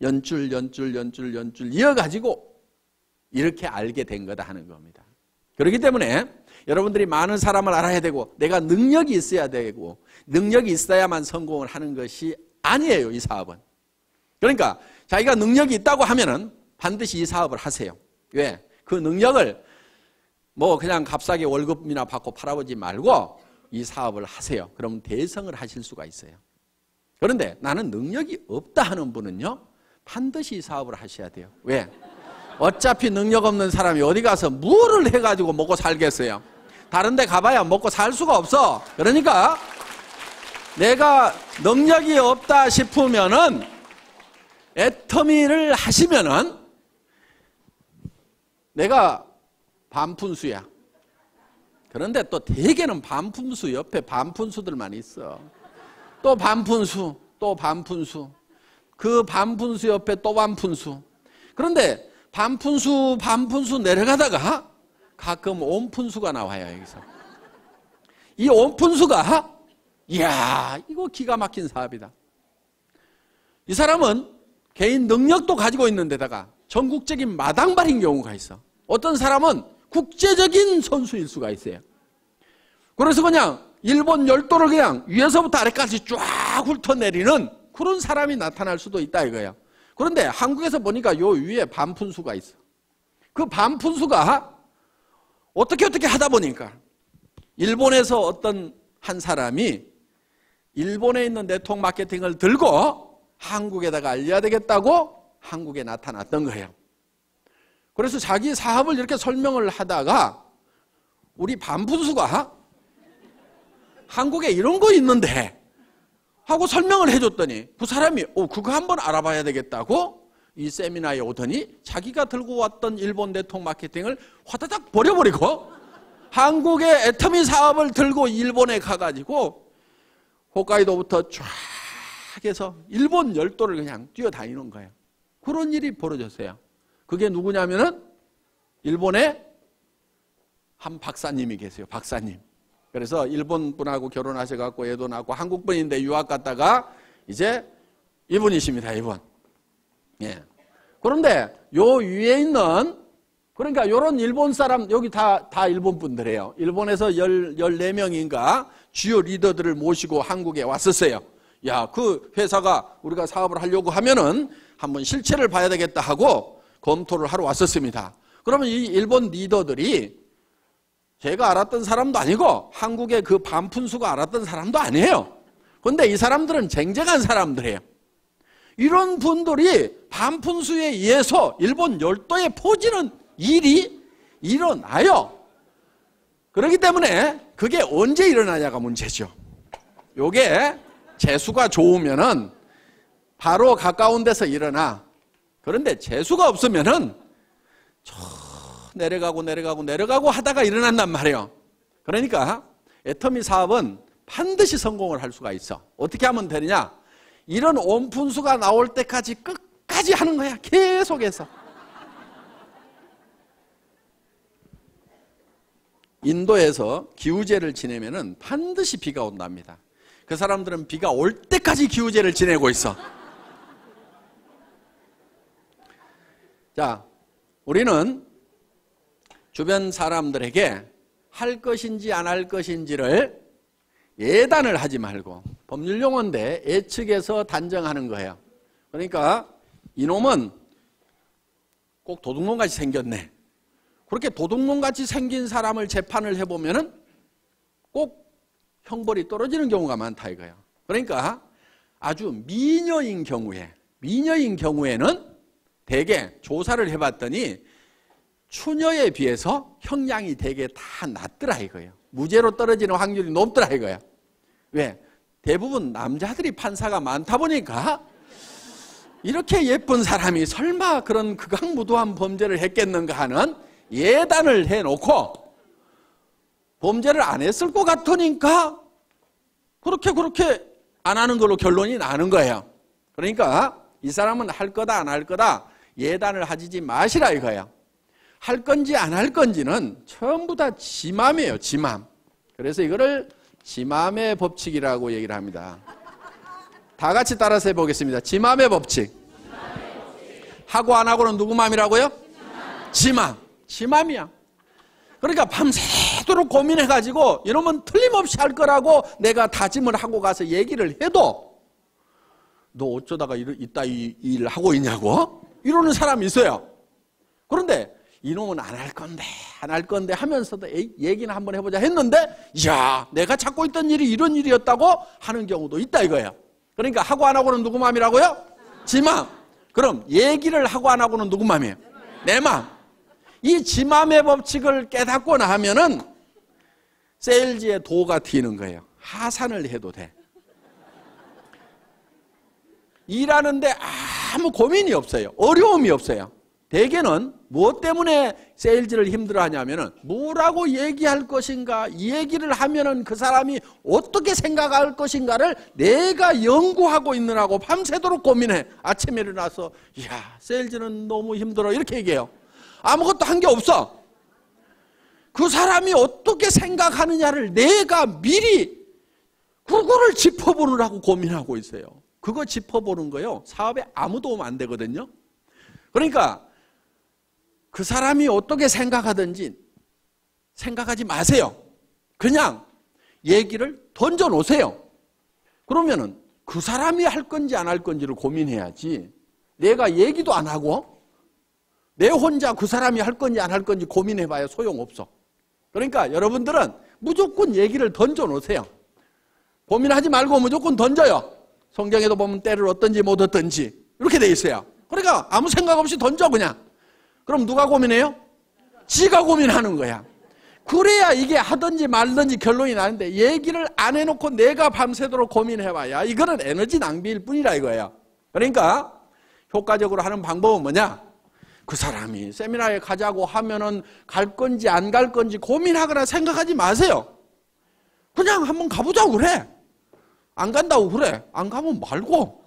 연줄 이어가지고 이렇게 알게 된 거다 하는 겁니다. 그렇기 때문에 여러분들이 많은 사람을 알아야 되고, 내가 능력이 있어야 되고, 능력이 있어야만 성공을 하는 것이 아니에요, 이 사업은. 그러니까 자기가 능력이 있다고 하면은 반드시 이 사업을 하세요. 왜? 그 능력을 뭐 그냥 값싸게 월급이나 받고 팔아보지 말고 이 사업을 하세요. 그럼 대성을 하실 수가 있어요. 그런데 나는 능력이 없다 하는 분은요, 반드시 이 사업을 하셔야 돼요. 왜? 어차피 능력 없는 사람이 어디 가서 뭐를 해가지고 먹고 살겠어요? 다른 데 가봐야 먹고 살 수가 없어. 그러니까 내가 능력이 없다 싶으면은 애터미를 하시면은 내가 반푼수야. 그런데 또 대개는 반푼수 옆에 반푼수들만 있어. 또 반푼수, 또 반푼수. 그 반푼수 옆에 또 반푼수. 그런데 반푼수 내려가다가 가끔 온푼수가 나와요, 여기서. 이 온푼수가, 이야, 이거 기가 막힌 사업이다. 이 사람은 개인 능력도 가지고 있는 데다가 전국적인 마당발인 경우가 있어. 어떤 사람은 국제적인 선수일 수가 있어요. 그래서 그냥 일본 열도를 그냥 위에서부터 아래까지 쫙 훑어내리는 그런 사람이 나타날 수도 있다 이거예요. 그런데 한국에서 보니까 요 위에 반푼수가 있어. 그 반푼수가 어떻게 하다 보니까 일본에서 어떤 한 사람이 일본에 있는 네트워크 마케팅을 들고 한국에다가 알려야 되겠다고 한국에 나타났던 거예요. 그래서 자기 사업을 이렇게 설명을 하다가 우리 반푼수가 한국에 이런 거 있는데 하고 설명을 해줬더니 그 사람이 그거 한번 알아봐야 되겠다고 이 세미나에 오더니 자기가 들고 왔던 일본 네트워크 마케팅을 화다닥 버려버리고 한국의 애터미 사업을 들고 일본에 가가지고 홋카이도부터 쫙 해서 일본 열도를 그냥 뛰어다니는 거예요. 그런 일이 벌어졌어요. 그게 누구냐면은 일본에 한 박사님이 계세요. 박사님. 그래서 일본 분하고 결혼하셔갖고 애도 낳고 한국 분인데 유학 갔다가 이제 이분이십니다. 이분. 예. 그런데 요 위에 있는, 그러니까 요런 일본 사람, 여기 다 일본 분들이에요. 일본에서 14명인가 주요 리더들을 모시고 한국에 왔었어요. 야, 그 회사가 우리가 사업을 하려고 하면은 한번 실체를 봐야 되겠다 하고 검토를 하러 왔었습니다. 그러면 이 일본 리더들이 제가 알았던 사람도 아니고 한국의 그 반푼수가 알았던 사람도 아니에요. 그런데 이 사람들은 쟁쟁한 사람들이에요. 이런 분들이 반푼수에 의해서 일본 열도에 퍼지는 일이 일어나요. 그렇기 때문에 그게 언제 일어나냐가 문제죠. 요게 재수가 좋으면은 바로 가까운 데서 일어나. 그런데 재수가 없으면은 저 내려가고 하다가 일어난단 말이에요. 그러니까 애터미 사업은 반드시 성공을 할 수가 있어. 어떻게 하면 되느냐? 이런 온푼수가 나올 때까지 끝까지 하는 거야. 계속해서. 인도에서 기우제를 지내면은 반드시 비가 온답니다. 그 사람들은 비가 올 때까지 기우제를 지내고 있어. 자, 우리는 주변 사람들에게 할 것인지 안 할 것인지를 예단을 하지 말고, 법률용어인데 예측해서 단정하는 거예요. 그러니까 이놈은 꼭 도둑놈같이 생겼네. 그렇게 도둑놈같이 생긴 사람을 재판을 해보면은 꼭 형벌이 떨어지는 경우가 많다 이거예요. 그러니까 아주 미녀인 경우에는 대개 조사를 해봤더니 추녀에 비해서 형량이 되게 다 낮더라 이거예요. 무죄로 떨어지는 확률이 높더라 이거예요. 왜? 대부분 남자들이 판사가 많다 보니까 이렇게 예쁜 사람이 설마 그런 극악무도한 범죄를 했겠는가 하는 예단을 해놓고 범죄를 안 했을 것 같으니까 그렇게 안 하는 걸로 결론이 나는 거예요. 그러니까 이 사람은 할 거다 안 할 거다 예단을 하지 마시라 이거예요. 할 건지 안 할 건지는 전부 다 지 맘이에요. 지 맘. 그래서 이거를 지 맘의 법칙이라고 얘기를 합니다. 다 같이 따라서 해보겠습니다. 지 맘의 법칙. 하고 안 하고는 누구 맘이라고요? 지 맘. 지 맘이야. 그러니까 밤새도록 고민해가지고 이러면 틀림없이 할 거라고 내가 다짐을 하고 가서 얘기를 해도 너 어쩌다가 이따 이 일을 하고 있냐고? 이러는 사람이 있어요. 그런데 이놈은 안 할 건데 하면서도 얘기는 한번 해보자 했는데 이야 내가 찾고 있던 일이 이런 일이었다고 하는 경우도 있다 이거예요. 그러니까 하고 안 하고는 누구 맘이라고요? 지 맘. 그럼 얘기를 하고 안 하고는 누구 맘이에요? 내 맘. 이 지 맘의 법칙을 깨닫고 나면은 세일즈의 도가 튀는 거예요. 하산을 해도 돼. 일하는데 아무 고민이 없어요. 어려움이 없어요. 대개는 무엇 때문에 세일즈를 힘들어하냐면은 뭐라고 얘기할 것인가, 이 얘기를 하면은 그 사람이 어떻게 생각할 것인가를 내가 연구하고 있느라고 밤새도록 고민해. 아침에 일어나서 이야 세일즈는 너무 힘들어 이렇게 얘기해요. 아무것도 한 게 없어. 그 사람이 어떻게 생각하느냐를 내가 미리 그거를 짚어보느라고 고민하고 있어요. 그거 짚어보는 거요 사업에 아무 도움 안 되거든요. 그러니까 그 사람이 어떻게 생각하든지 생각하지 마세요. 그냥 얘기를 던져 놓으세요. 그러면은 그 사람이 할 건지 안 할 건지를 고민해야지 내가 얘기도 안 하고 내 혼자 그 사람이 할 건지 안 할 건지 고민해봐야 소용없어. 그러니까 여러분들은 무조건 얘기를 던져 놓으세요. 고민하지 말고 무조건 던져요. 성경에도 보면 때를 얻든지 못 얻든지 이렇게 돼 있어요. 그러니까 아무 생각 없이 던져 그냥. 그럼 누가 고민해요? 지가 고민하는 거야. 그래야 이게 하든지 말든지 결론이 나는데 얘기를 안 해놓고 내가 밤새도록 고민해봐야 이거는 에너지 낭비일 뿐이라 이거예요. 그러니까 효과적으로 하는 방법은 뭐냐? 그 사람이 세미나에 가자고 하면은 갈 건지 안 갈 건지 고민하거나 생각하지 마세요. 그냥 한번 가보자고 그래. 안 간다고 그래. 안 가면 말고.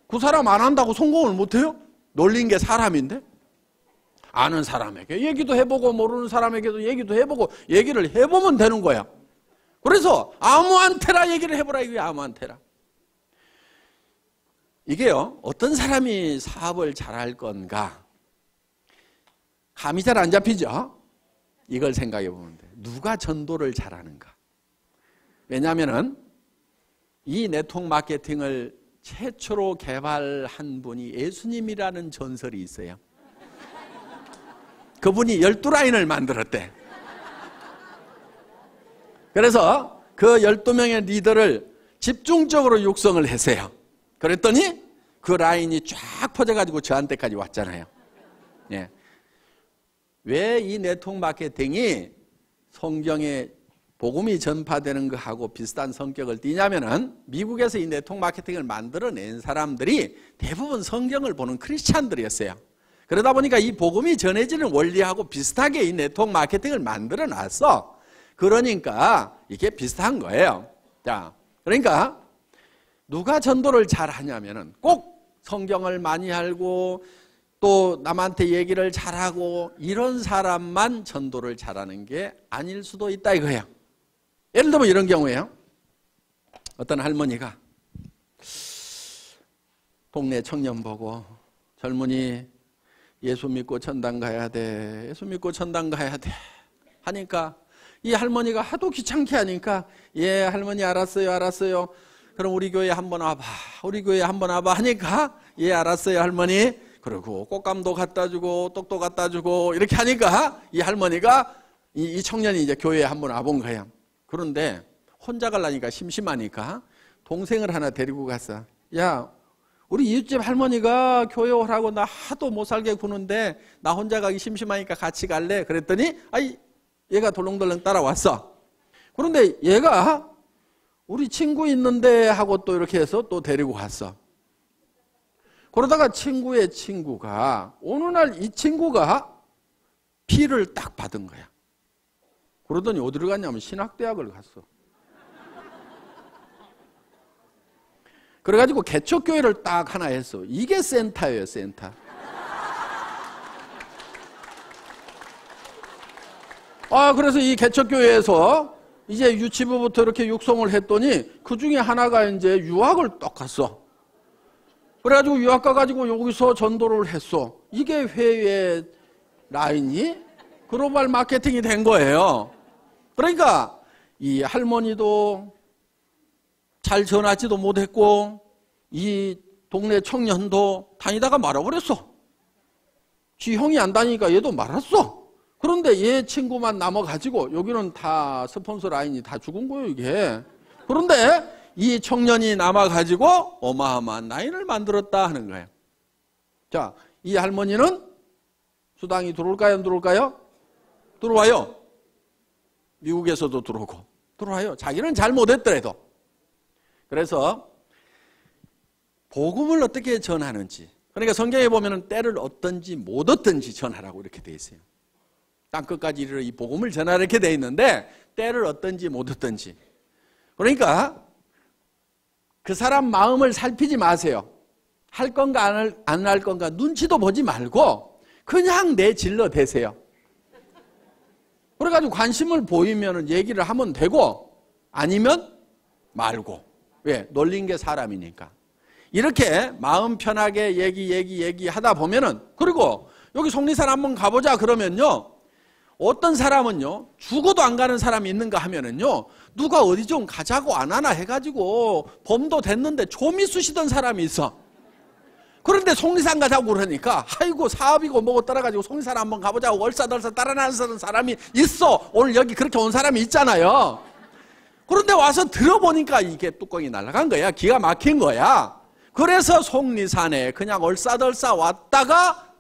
그 사람 안 한다고 성공을 못해요? 놀린 게 사람인데? 아는 사람에게 얘기도 해보고 모르는 사람에게도 얘기도 해보고 얘기를 해보면 되는 거야. 그래서 아무한테나 얘기를 해보라 이거야. 아무한테나. 이게요, 어떤 사람이 사업을 잘할 건가? 감이 잘 안 잡히죠? 이걸 생각해 보면 돼. 누가 전도를 잘하는가? 왜냐하면은 이 네트워크 마케팅을 최초로 개발한 분이 예수님이라는 전설이 있어요. 그분이 12라인을 만들었대. 그래서 그 12명의 리더를 집중적으로 육성을 했어요. 그랬더니 그 라인이 쫙 퍼져가지고 저한테까지 왔잖아요. 예. 왜 이 네트워크 마케팅이 성경에 복음이 전파되는 것하고 비슷한 성격을 띠냐면은 미국에서 이 네트워크 마케팅을 만들어낸 사람들이 대부분 성경을 보는 크리스찬들이었어요. 그러다 보니까 이 복음이 전해지는 원리하고 비슷하게 이 네트워크 마케팅을 만들어 놨어. 그러니까 이게 비슷한 거예요. 자, 그러니까 누가 전도를 잘 하냐면은 꼭 성경을 많이 알고 또 남한테 얘기를 잘하고 이런 사람만 전도를 잘하는 게 아닐 수도 있다 이거예요. 예를 들면 이런 경우에요. 어떤 할머니가 동네 청년 보고 젊은이 예수 믿고 천당 가야 돼. 예수 믿고 천당 가야 돼. 하니까 이 할머니가 하도 귀찮게 하니까 예 할머니 알았어요 알았어요. 그럼 우리 교회 한번 와봐. 우리 교회 한번 와봐 하니까 예 알았어요 할머니. 그리고 꽃감도 갖다 주고 떡도 갖다 주고 이렇게 하니까 이 할머니가 이 청년이 이제 교회에 한번 와본 거예요. 그런데 혼자 가려니까 심심하니까 동생을 하나 데리고 갔어. 야 우리 이웃집 할머니가 교회 오라고 나 하도 못 살게 구는데 나 혼자 가기 심심하니까 같이 갈래? 그랬더니 아이 얘가 덜렁덜렁 따라왔어. 그런데 얘가 우리 친구 있는데 하고 또 이렇게 해서 또 데리고 갔어. 그러다가 친구의 친구가 어느 날 이 친구가 피를 딱 받은 거야. 그러더니 어디를 갔냐면 신학대학을 갔어. 그래가지고 개척교회를 딱 하나 했어. 이게 센터예요, 센터. 그래서 이 개척교회에서 이제 유치부부터 이렇게 육성을 했더니 그 중에 하나가 이제 유학을 딱 갔어. 그래가지고 유학 가가지고 여기서 전도를 했어. 이게 회의 라인이 글로벌 마케팅이 된 거예요. 그러니까 이 할머니도 잘 전하지도 못했고 이 동네 청년도 다니다가 말아버렸어. 지 형이 안 다니니까 얘도 말았어. 그런데 얘 친구만 남아가지고 여기는 다 스폰서 라인이 다 죽은 거예요 이게. 그런데 이 청년이 남아가지고 어마어마한 라인을 만들었다 하는 거예요. 자, 이 할머니는 수당이 들어올까요 안 들어올까요? 들어와요. 미국에서도 들어오고 들어와요. 자기는 잘 못했더라도. 그래서 복음을 어떻게 전하는지, 그러니까 성경에 보면은 때를 얻든지 못 얻든지 전하라고 이렇게 돼 있어요. 땅끝까지 이르러 이 복음을 전하라 이렇게 돼 있는데 때를 얻든지 못 얻든지. 그러니까 그 사람 마음을 살피지 마세요. 할 건가 안 할 건가 눈치도 보지 말고 그냥 내질러 대세요. 그래가지고 관심을 보이면 얘기를 하면 되고 아니면 말고. 왜? 놀린 게 사람이니까. 이렇게 마음 편하게 얘기하다 보면은, 그리고 여기 속리산 한번 가보자 그러면요, 어떤 사람은요 죽어도 안 가는 사람이 있는가 하면은요 누가 어디 좀 가자고 안 하나 해가지고 범도 됐는데 좀이 쑤시던 사람이 있어. 그런데 속리산 가자고 그러니까 아이고 사업이고 뭐고 따라가지고 속리산 한번 가보자고 얼싸덜싸 따라나서는 사람이 있어. 오늘 여기 그렇게 온 사람이 있잖아요. 그런데 와서 들어보니까 이게 뚜껑이 날아간 거야. 기가 막힌 거야. 그래서 속리산에 그냥 얼싸덜싸 왔다가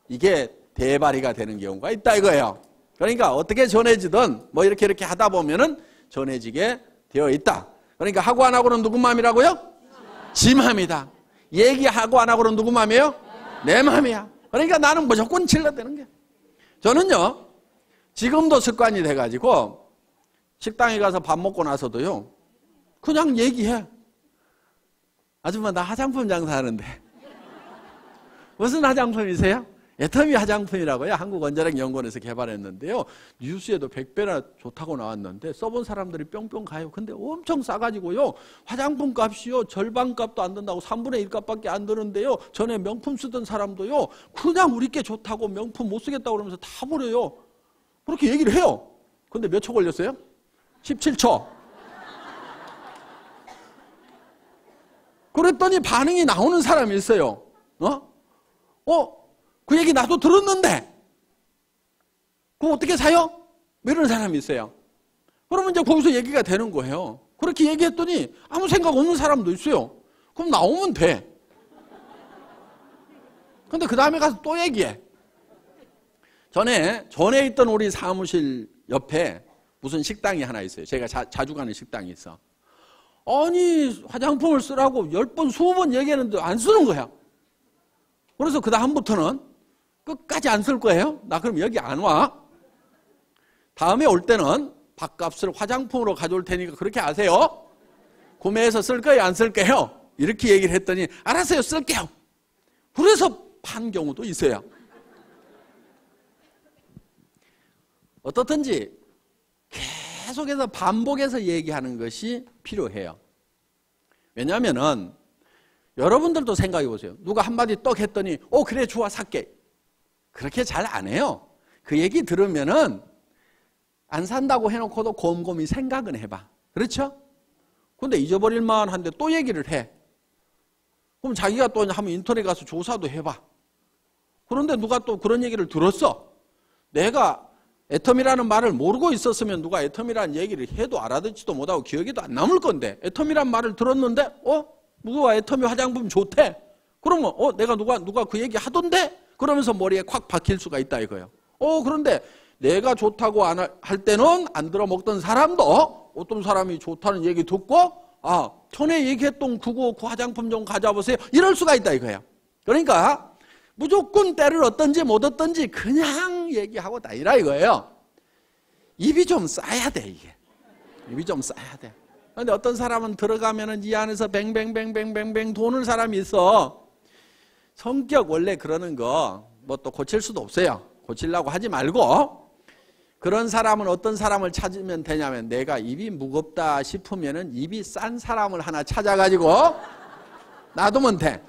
이게 대발이가 되는 경우가 있다 이거예요. 그러니까 어떻게 전해지든 뭐 이렇게 하다 보면은 전해지게 되어 있다. 그러니까 하고 안 하고는 누구 마음이라고요? 지 마음이다. 얘기하고 안 하고는 누구 마음이에요? 내 마음이야. 그러니까 나는 무조건 질러대는 게. 저는요 지금도 습관이 돼가지고 식당에 가서 밥 먹고 나서도요 그냥 얘기해. 아줌마 나 화장품 장사하는데 무슨 화장품이세요? 애터미 화장품이라고요. 한국원자력연구원에서 개발했는데요. 뉴스에도 100배나 좋다고 나왔는데 써본 사람들이 뿅뿅 가요. 근데 엄청 싸가지고요. 화장품 값이요. 절반 값도 안 든다고 3분의 1 값밖에 안 드는데요. 전에 명품 쓰던 사람도요. 그냥 우리 게 좋다고 명품 못 쓰겠다고 그러면서 다 버려요. 그렇게 얘기를 해요. 근데 몇 초 걸렸어요? 17초. 그랬더니 반응이 나오는 사람이 있어요. 그 얘기 나도 들었는데 그거 어떻게 사요? 이런 사람이 있어요. 그러면 이제 거기서 얘기가 되는 거예요. 그렇게 얘기했더니 아무 생각 없는 사람도 있어요. 그럼 나오면 돼. 근데 그 다음에 가서 또 얘기해. 전에 있던 우리 사무실 옆에 무슨 식당이 하나 있어요. 제가 자주 가는 식당이 있어. 아니 화장품을 쓰라고 10번 20번 얘기했는데 안 쓰는 거야. 그래서 그 다음부터는 끝까지 안 쓸 거예요. 나 그럼 여기 안 와. 다음에 올 때는 밥값을 화장품으로 가져올 테니까 그렇게 아세요. 구매해서 쓸 거예요? 안 쓸 거예요? 이렇게 얘기를 했더니 알았어요. 쓸게요. 그래서 판 경우도 있어요. 어떻든지 계속해서 반복해서 얘기하는 것이 필요해요. 왜냐하면은 여러분들도 생각해 보세요. 누가 한마디 떡 했더니 그래 좋아 살게. 그렇게 잘 안 해요. 그 얘기 들으면은 안 산다고 해놓고도 곰곰이 생각은 해봐. 그렇죠? 근데 잊어버릴만 한데 또 얘기를 해. 그럼 자기가 또 한번 인터넷 가서 조사도 해봐. 그런데 누가 또 그런 얘기를 들었어. 내가 애텀이라는 말을 모르고 있었으면 누가 애텀이라는 얘기를 해도 알아듣지도 못하고 기억에도 안 남을 건데 애텀이란 말을 들었는데 누가 애텀이 화장품 좋대. 그러면 내가 누가 그 얘기 하던데? 그러면서 머리에 콱 박힐 수가 있다 이거예요. 그런데 내가 좋다고 할 때는 안 들어먹던 사람도 어떤 사람이 좋다는 얘기 듣고 전에 얘기했던 그 화장품 좀 가져보세요. 이럴 수가 있다 이거예요. 그러니까 무조건 때를 얻든지 못 얻든지 그냥 얘기하고 다니라 이거예요. 입이 좀 싸야 돼 이게. 입이 좀 싸야 돼. 그런데 어떤 사람은 들어가면은 이 안에서 뱅뱅뱅뱅뱅뱅 도는 사람이 있어. 성격 원래 그러는 거 뭐 또 고칠 수도 없어요. 고치려고 하지 말고 그런 사람은 어떤 사람을 찾으면 되냐면 내가 입이 무겁다 싶으면은 입이 싼 사람을 하나 찾아가지고 놔두면 돼.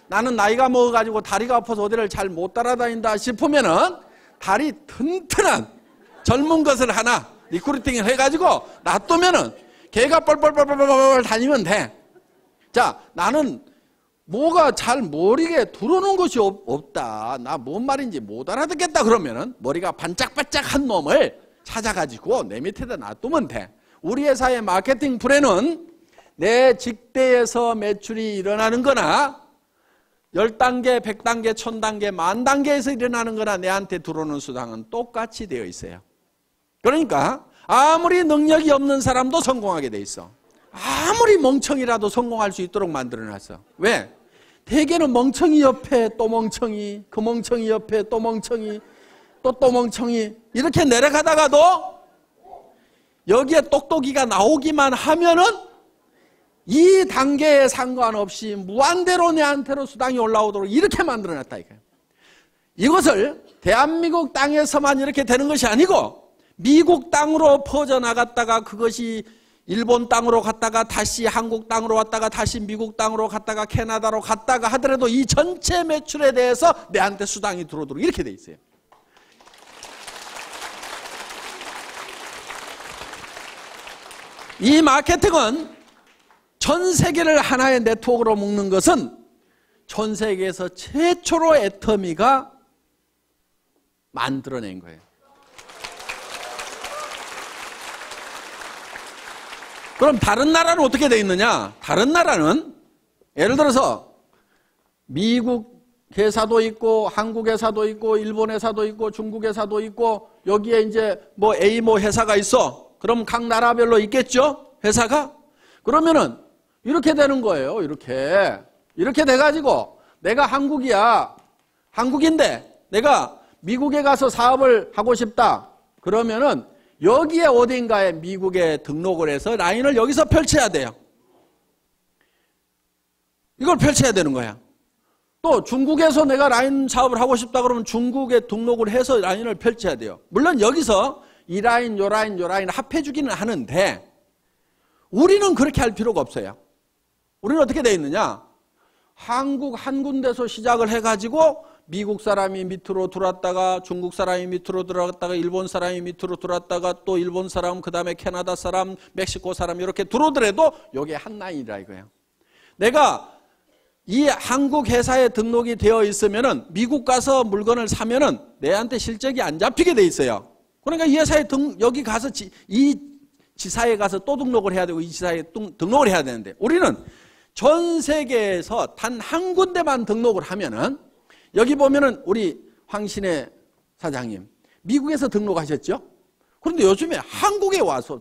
나는 나이가 먹어가지고 다리가 아파서 어디를 잘 못 따라다닌다 싶으면은 다리 튼튼한 젊은 것을 하나 리크루팅을 해가지고 놔두면은 걔가 뻘뻘뻘뻘뻘 다니면 돼. 자, 나는 뭐가 잘 머리에 들어오는 것이 없다. 나 뭔 말인지 못 알아듣겠다 그러면은 머리가 반짝반짝한 놈을 찾아가지고 내 밑에다 놔두면 돼. 우리 회사의 마케팅 플랜은 내 직대에서 매출이 일어나는 거나 10단계, 100단계, 1000단계, 10,000단계에서 일어나는 거나 내한테 들어오는 수당은 똑같이 되어 있어요. 그러니까 아무리 능력이 없는 사람도 성공하게 돼 있어. 아무리 멍청이라도 성공할 수 있도록 만들어놨어. 왜? 대개는 멍청이 옆에 또 멍청이, 그 멍청이 옆에 또 멍청이, 또 멍청이 이렇게 내려가다가도 여기에 똑똑이가 나오기만 하면은 이 단계에 상관없이 무한대로 내한테로 수당이 올라오도록 이렇게 만들어놨다 이거예요. 이것을 대한민국 땅에서만 이렇게 되는 것이 아니고 미국 땅으로 퍼져나갔다가 그것이 일본 땅으로 갔다가 다시 한국 땅으로 왔다가 다시 미국 땅으로 갔다가 캐나다로 갔다가 하더라도 이 전체 매출에 대해서 내한테 수당이 들어오도록 이렇게 돼 있어요. 이 마케팅은 전 세계를 하나의 네트워크로 묶는 것은 전 세계에서 최초로 애터미가 만들어낸 거예요. 그럼 다른 나라는 어떻게 돼 있느냐? 다른 나라는 예를 들어서 미국 회사도 있고 한국 회사도 있고 일본 회사도 있고 중국 회사도 있고 여기에 이제 뭐 A 뭐 회사가 있어. 그럼 각 나라별로 있겠죠? 회사가? 그러면은 이렇게 되는 거예요. 이렇게 돼가지고 내가 한국이야. 한국인데 내가 미국에 가서 사업을 하고 싶다. 그러면은 여기에 어딘가에 미국에 등록을 해서 라인을 여기서 펼쳐야 돼요. 이걸 펼쳐야 되는 거야. 또 중국에서 내가 라인 사업을 하고 싶다 그러면 중국에 등록을 해서 라인을 펼쳐야 돼요. 물론 여기서 이 라인, 요 라인, 요 라인 합해 주기는 하는데 우리는 그렇게 할 필요가 없어요. 우리는 어떻게 돼 있느냐? 한국 한 군데서 시작을 해가지고 미국 사람이 밑으로 들어왔다가 중국 사람이 밑으로 들어갔다가 일본 사람이 밑으로 들어왔다가 또 일본 사람, 그 다음에 캐나다 사람, 멕시코 사람 이렇게 들어오더라도 이게 한 라인이라 이거예요. 내가 이 한국 회사에 등록이 되어 있으면은 미국 가서 물건을 사면은 내한테 실적이 안 잡히게 돼 있어요. 그러니까 이 회사에 여기 가서 이 지사에 가서 또 등록을 해야 되고 이 지사에 등록을 해야 되는데 우리는 전 세계에서 단 한 군데만 등록을 하면은 여기 보면은 우리 황신혜 사장님 미국에서 등록하셨죠? 그런데 요즘에 한국에 와서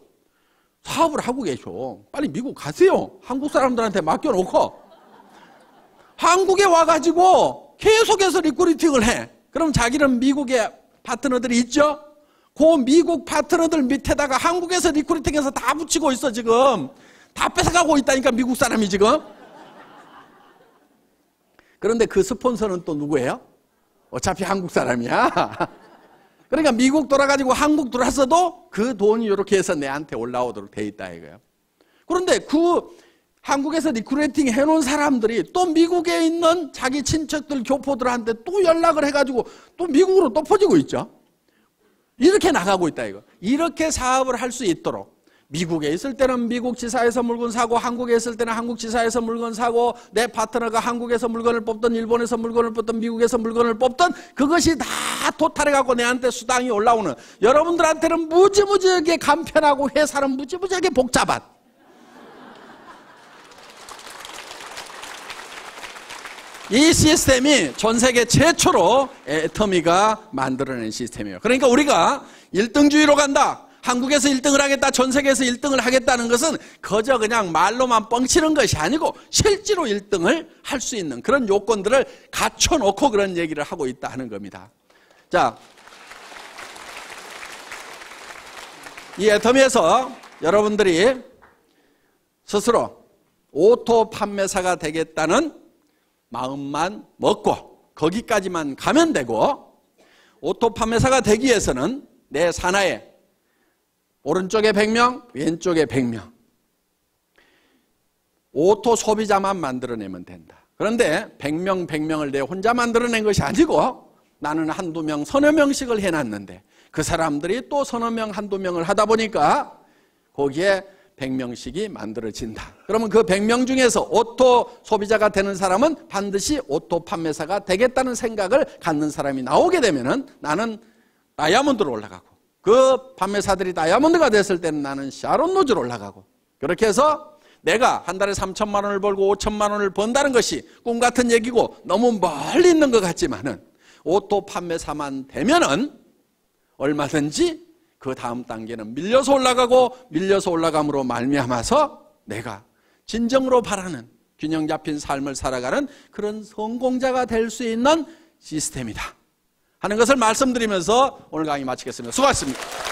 사업을 하고 계셔. 빨리 미국 가세요. 한국 사람들한테 맡겨놓고 한국에 와가지고 계속해서 리크루팅을 해. 그럼 자기는 미국에 파트너들이 있죠? 그 미국 파트너들 밑에다가 한국에서 리크루팅해서 다 붙이고 있어 지금. 다 뺏어가고 있다니까 미국 사람이 지금. 그런데 그 스폰서는 또 누구예요? 어차피 한국 사람이야. 그러니까 미국 돌아가지고 한국 들어왔어도 그 돈이 이렇게 해서 내한테 올라오도록 돼 있다 이거예요. 그런데 그 한국에서 리크루팅 해놓은 사람들이 또 미국에 있는 자기 친척들, 교포들한테 또 연락을 해가지고 또 미국으로 또 퍼지고 있죠. 이렇게 나가고 있다 이거. 이렇게 사업을 할 수 있도록 미국에 있을 때는 미국 지사에서 물건 사고 한국에 있을 때는 한국 지사에서 물건 사고 내 파트너가 한국에서 물건을 뽑든 일본에서 물건을 뽑든 미국에서 물건을 뽑든 그것이 다 토탈해갖고 내한테 수당이 올라오는 여러분들한테는 무지무지하게 간편하고 회사는 무지무지하게 복잡한 이 시스템이 전 세계 최초로 애터미가 만들어낸 시스템이에요. 그러니까 우리가 1등주의로 간다. 한국에서 1등을 하겠다, 전 세계에서 1등을 하겠다는 것은 그저 그냥 말로만 뻥치는 것이 아니고 실제로 1등을 할 수 있는 그런 요건들을 갖춰놓고 그런 얘기를 하고 있다 하는 겁니다. 자, 이 애터미에서 여러분들이 스스로 오토 판매사가 되겠다는 마음만 먹고 거기까지만 가면 되고 오토 판매사가 되기 위해서는 내 산하에 오른쪽에 100명, 왼쪽에 100명. 오토 소비자만 만들어내면 된다. 그런데 100명, 100명을 내 혼자 만들어낸 것이 아니고 나는 한두 명, 서너 명씩을 해놨는데 그 사람들이 또 서너 명, 한두 명을 하다 보니까 거기에 100명씩이 만들어진다. 그러면 그 100명 중에서 오토 소비자가 되는 사람은 반드시 오토 판매사가 되겠다는 생각을 갖는 사람이 나오게 되면은 나는 다이아몬드로 올라가고 그 판매사들이 다이아몬드가 됐을 때는 나는 샤론 로즈로 올라가고 그렇게 해서 내가 한 달에 3천만 원을 벌고 5천만 원을 번다는 것이 꿈 같은 얘기고 너무 멀리 있는 것 같지만은 오토 판매사만 되면은 얼마든지 그 다음 단계는 밀려서 올라가고 밀려서 올라감으로 말미암아서 내가 진정으로 바라는 균형 잡힌 삶을 살아가는 그런 성공자가 될 수 있는 시스템이다 하는 것을 말씀드리면서 오늘 강의 마치겠습니다. 수고하셨습니다.